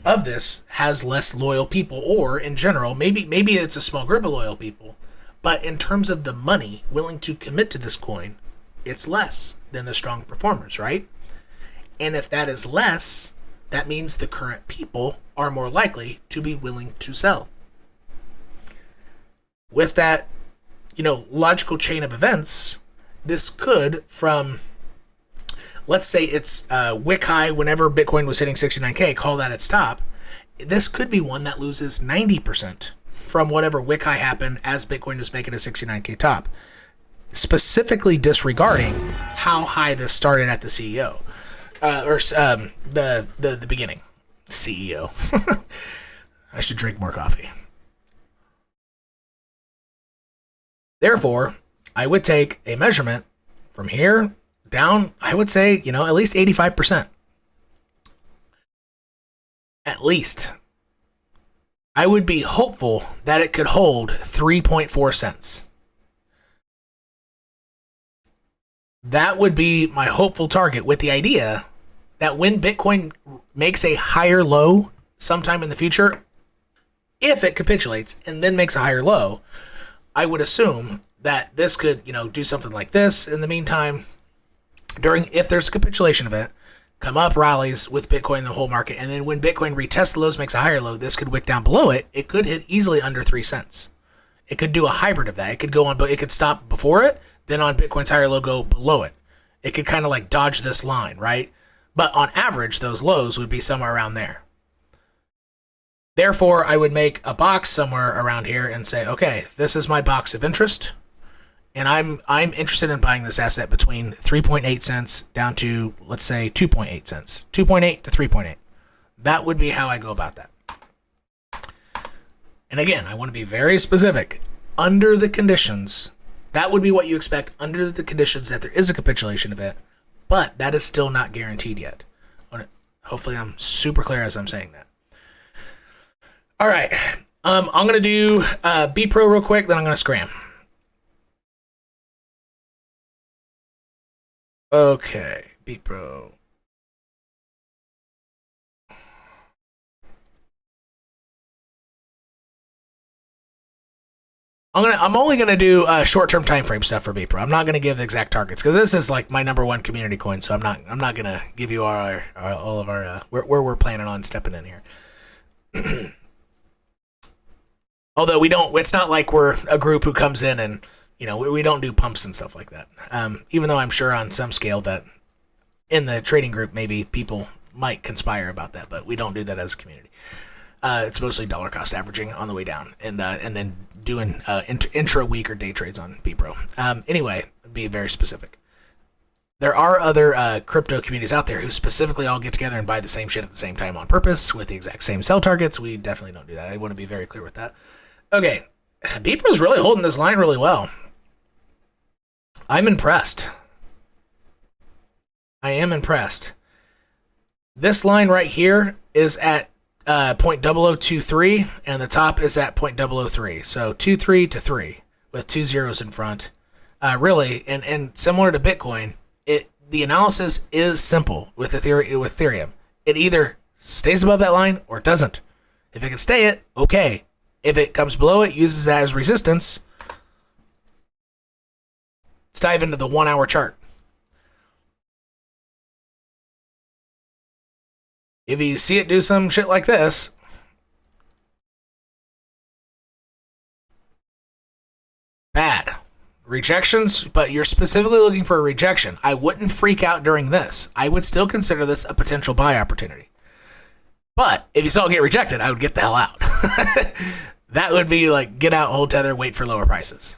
of this has less loyal people, or in general, maybe it's a small group of loyal people, but in terms of the money willing to commit to this coin, it's less than the strong performers, right? And if that is less, that means the current people are more likely to be willing to sell. With that, logical chain of events, this could, from, let's say it's wick high whenever Bitcoin was hitting 69K, call that its top. This could be one that loses 90% from whatever wick high happened as Bitcoin was making a 69K top, specifically disregarding how high this started at the CEO. The beginning. CEO. I should drink more coffee. Therefore, I would take a measurement from here down, I would say, at least 85%. At least. I would be hopeful that it could hold 3.4 cents. That would be my hopeful target, with the idea that when Bitcoin makes a higher low sometime in the future, if it capitulates and then makes a higher low, I would assume that this could, do something like this in the meantime, if there's a capitulation event, come up, rallies with Bitcoin in the whole market, and then when Bitcoin retests the lows, makes a higher low, this could wick down below it. It could hit easily under 3 cents. It could do a hybrid of that. It could go on, but it could stop before it, then on Bitcoin's higher low, go below it. It could kind of like dodge this line, right? But on average, those lows would be somewhere around there. Therefore, I would make a box somewhere around here and say, okay, this is my box of interest, and I'm interested in buying this asset between 3.8 cents down to, let's say, 2.8 cents. 2.8 to 3.8. That would be how I go about that. And again, I want to be very specific. Under the conditions, that would be what you expect under the conditions that there is a capitulation event, but that is still not guaranteed yet. Hopefully I'm super clear as I'm saying that. All right, I'm going to do 𝐵Pro real quick, then I'm going to scram. Okay, 𝐵Pro. I'm only gonna do short-term time frame stuff for 𝐵Pro. I'm not gonna give exact targets because this is like my number one community coin. So I'm not gonna give you all of our where we're planning on stepping in here. Although we don't, it's not like we're a group who comes in and we don't do pumps and stuff like that. Even though I'm sure on some scale that in the trading group maybe people might conspire about that, but we don't do that as a community. It's mostly dollar cost averaging on the way down, and then doing intra-week or day trades on 𝐵Pro. Anyway, be very specific. There are other crypto communities out there who specifically all get together and buy the same shit at the same time on purpose with the exact same sell targets. We definitely don't do that. I want to be very clear with that. Okay, 𝐵Pro is really holding this line really well. I'm impressed. I am impressed. This line right here is at 0.0023, and the top is at 0.003. So 23 to 3 with 2 zeros in front. Really, and similar to Bitcoin, the analysis is simple with Ethereum. It either stays above that line or it doesn't. If it can stay it, okay. If it comes below it, uses that as resistance. Let's dive into the 1 hour chart. If you see it do some shit like this, bad. Rejections, but you're specifically looking for a rejection. I wouldn't freak out during this. I would still consider this a potential buy opportunity. But if you saw it get rejected, I would get the hell out. That would be like get out, hold tether, wait for lower prices.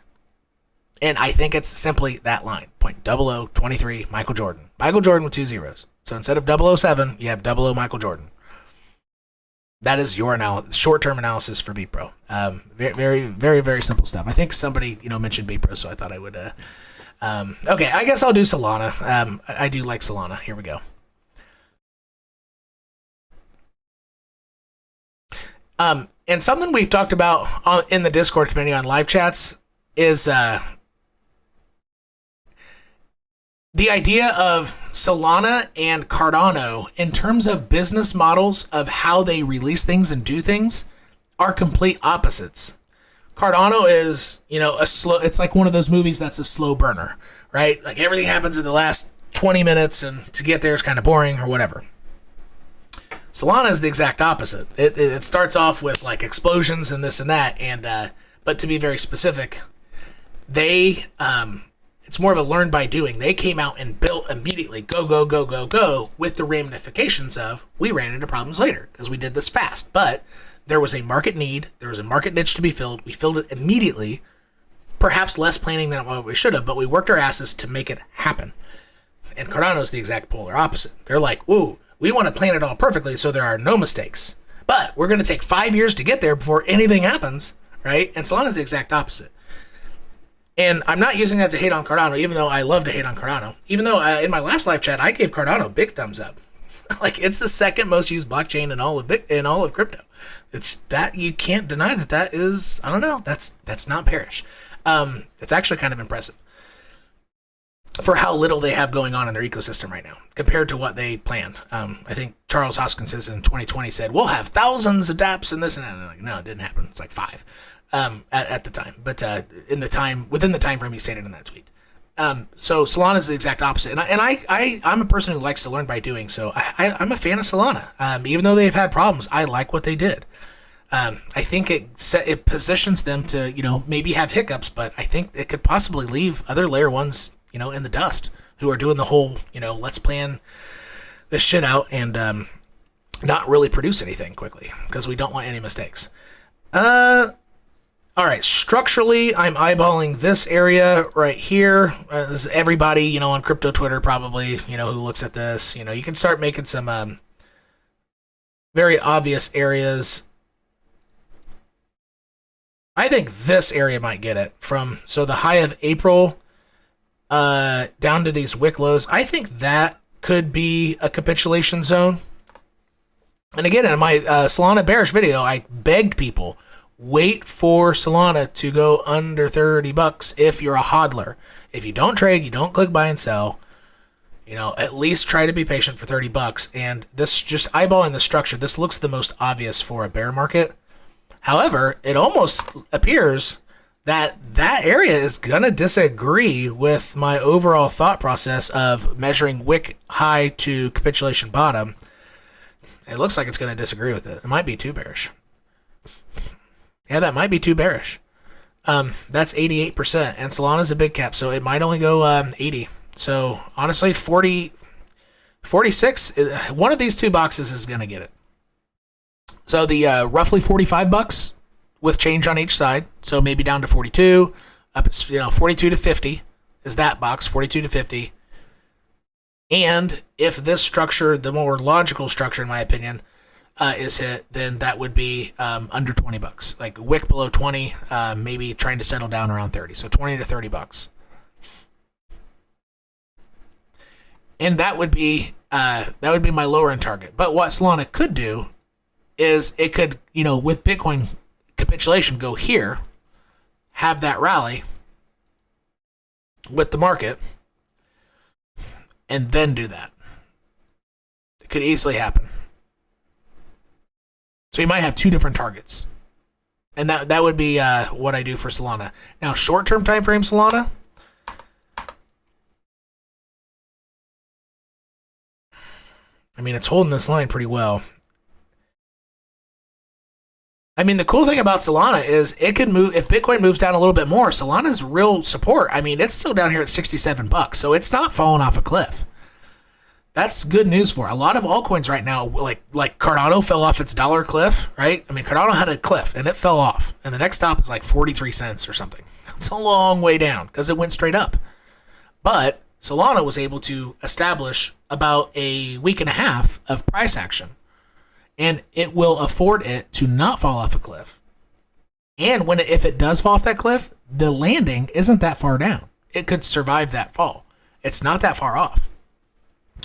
And I think it's simply that line, 0.0023 Michael Jordan. Michael Jordan with 2 zeros. So instead of 007, you have 00 Michael Jordan. That is your short-term analysis for 𝐵Pro. Very, very, very, very simple stuff. I think somebody mentioned 𝐵Pro, so I thought I would. Okay, I guess I'll do Solana. I do like Solana. Here we go. And something we've talked about in the Discord community on live chats is the idea of Solana and Cardano in terms of business models of how they release things and do things are complete opposites. Cardano is, it's like one of those movies that's a slow burner, right? Like everything happens in the last 20 minutes and to get there is kind of boring or whatever. Solana is the exact opposite. It starts off with like explosions and this and that, and but to be very specific, it's more of a learn by doing. They came out and built immediately, go, with the ramifications of we ran into problems later because we did this fast. But there was a market need, there was a market niche to be filled. We filled it immediately, perhaps less planning than what we should have, but we worked our asses to make it happen. And Cardano is the exact polar opposite. They're like, woo, we want to plan it all perfectly so there are no mistakes. But we're going to take 5 years to get there before anything happens, right? And Solana is the exact opposite. And I'm not using that to hate on Cardano, even though I love to hate on Cardano. Even though in my last live chat, I gave Cardano a big thumbs up. Like, it's the second most used blockchain in all of crypto. It's that you can't deny that is, I don't know, that's not bearish. It's actually kind of impressive for how little they have going on in their ecosystem right now compared to what they planned. I think Charles Hoskins in 2020 said, we'll have thousands of dApps and this and that. And like, no, it didn't happen. It's like 5 at the time. But within the time frame he stated in that tweet. So Solana is the exact opposite. And I'm a person who likes to learn by doing. So I'm a fan of Solana. Even though they've had problems, I like what they did. I think it positions them to, maybe have hiccups, but I think it could possibly leave other layer ones in the dust, who are doing the whole, let's plan this shit out and not really produce anything quickly because we don't want any mistakes. All right, structurally, I'm eyeballing this area right here. This is everybody, on crypto Twitter probably, who looks at this. You can start making some very obvious areas. I think this area might get it so the high of April down to these wick lows. I think that could be a capitulation zone. And again, in my Solana bearish video, I begged people, wait for Solana to go under $30 if you're a hodler. If you don't trade, you don't click buy and sell, at least try to be patient for $30. And this, just eyeballing the structure, this looks the most obvious for a bear market. However, it almost appears that area is going to disagree with my overall thought process of measuring wick high to capitulation bottom. It looks like it's going to disagree with it. It might be too bearish. Yeah, that might be too bearish. That's 88%, and Solana's a big cap, so it might only go 80. So honestly, 46, one of these two boxes is going to get it. So the roughly $45 with change on each side, so maybe down to 42, up 42 to 50 is that box, 42 to 50. And if this structure, the more logical structure in my opinion, is hit, then that would be under $20. Like wick below 20, maybe trying to settle down around 30. So 20 to $30. And that would be my lower end target. But what Solana could do is it could, with Bitcoin capitulation, go here, have that rally with the market, and then do that. It could easily happen. So you might have two different targets. And that would be what I do for Solana. Now, short-term time frame Solana, it's holding this line pretty well. The cool thing about Solana is it could move, if Bitcoin moves down a little bit more, Solana's real support, it's still down here at $67, so it's not falling off a cliff. That's good news for a lot of altcoins right now. Like Cardano fell off its dollar cliff, right? Cardano had a cliff and it fell off, and the next stop is like 43 cents or something. It's a long way down because it went straight up. But Solana was able to establish about a week and a half of price action, and it will afford it to not fall off a cliff. And if it does fall off that cliff, the landing isn't that far down. It could survive that fall. It's not that far off.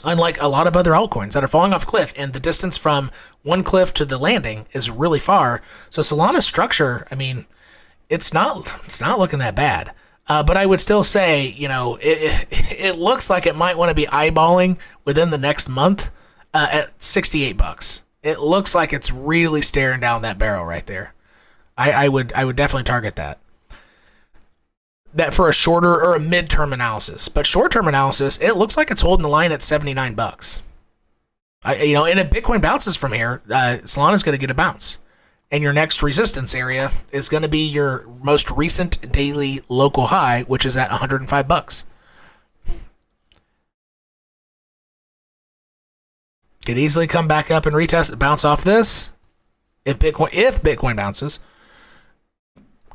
unlike a lot of other altcoins that are falling off a cliff, and the distance from one cliff to the landing is really far. So Solana's structure, I mean, it's not looking that bad. But I would still say, it looks like it might want to be eyeballing within the next month at $68. It looks like it's really staring down that barrel right there. I would definitely target that. That for a shorter or a midterm analysis. But short-term analysis, it looks like it's holding the line at $79. And if Bitcoin bounces from here, Solana's going to get a bounce. And your next resistance area is going to be your most recent daily local high, which is at $105. Could easily come back up and bounce off this. If Bitcoin bounces,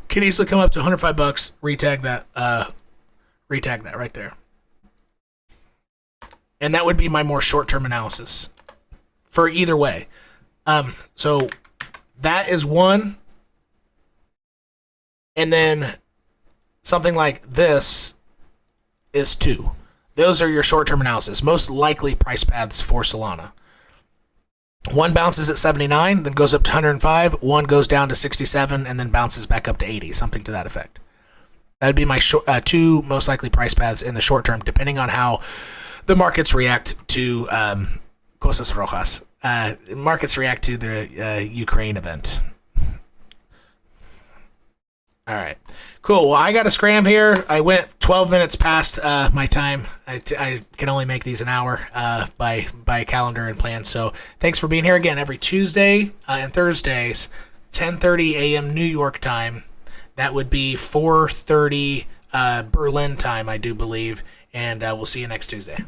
could easily come up to $105. Retag that right there. And that would be my more short-term analysis for either way. So that is one. And then something like this is two. Those are your short-term analysis. Most likely price paths for Solana. One bounces at 79, then goes up to 105. One goes down to 67, and then bounces back up to 80, something to that effect. That would be my two most likely price paths in the short term, depending on how the markets react to Cosas Rojas. Markets react to the Ukraine event. All right. Cool. Well, I got to scram here. I went 12 minutes past my time. I can only make these an hour by calendar and plan. So thanks for being here again every Tuesday and Thursdays, 10:30 a.m. New York time. That would be 4:30 Berlin time, I do believe. And we'll see you next Tuesday.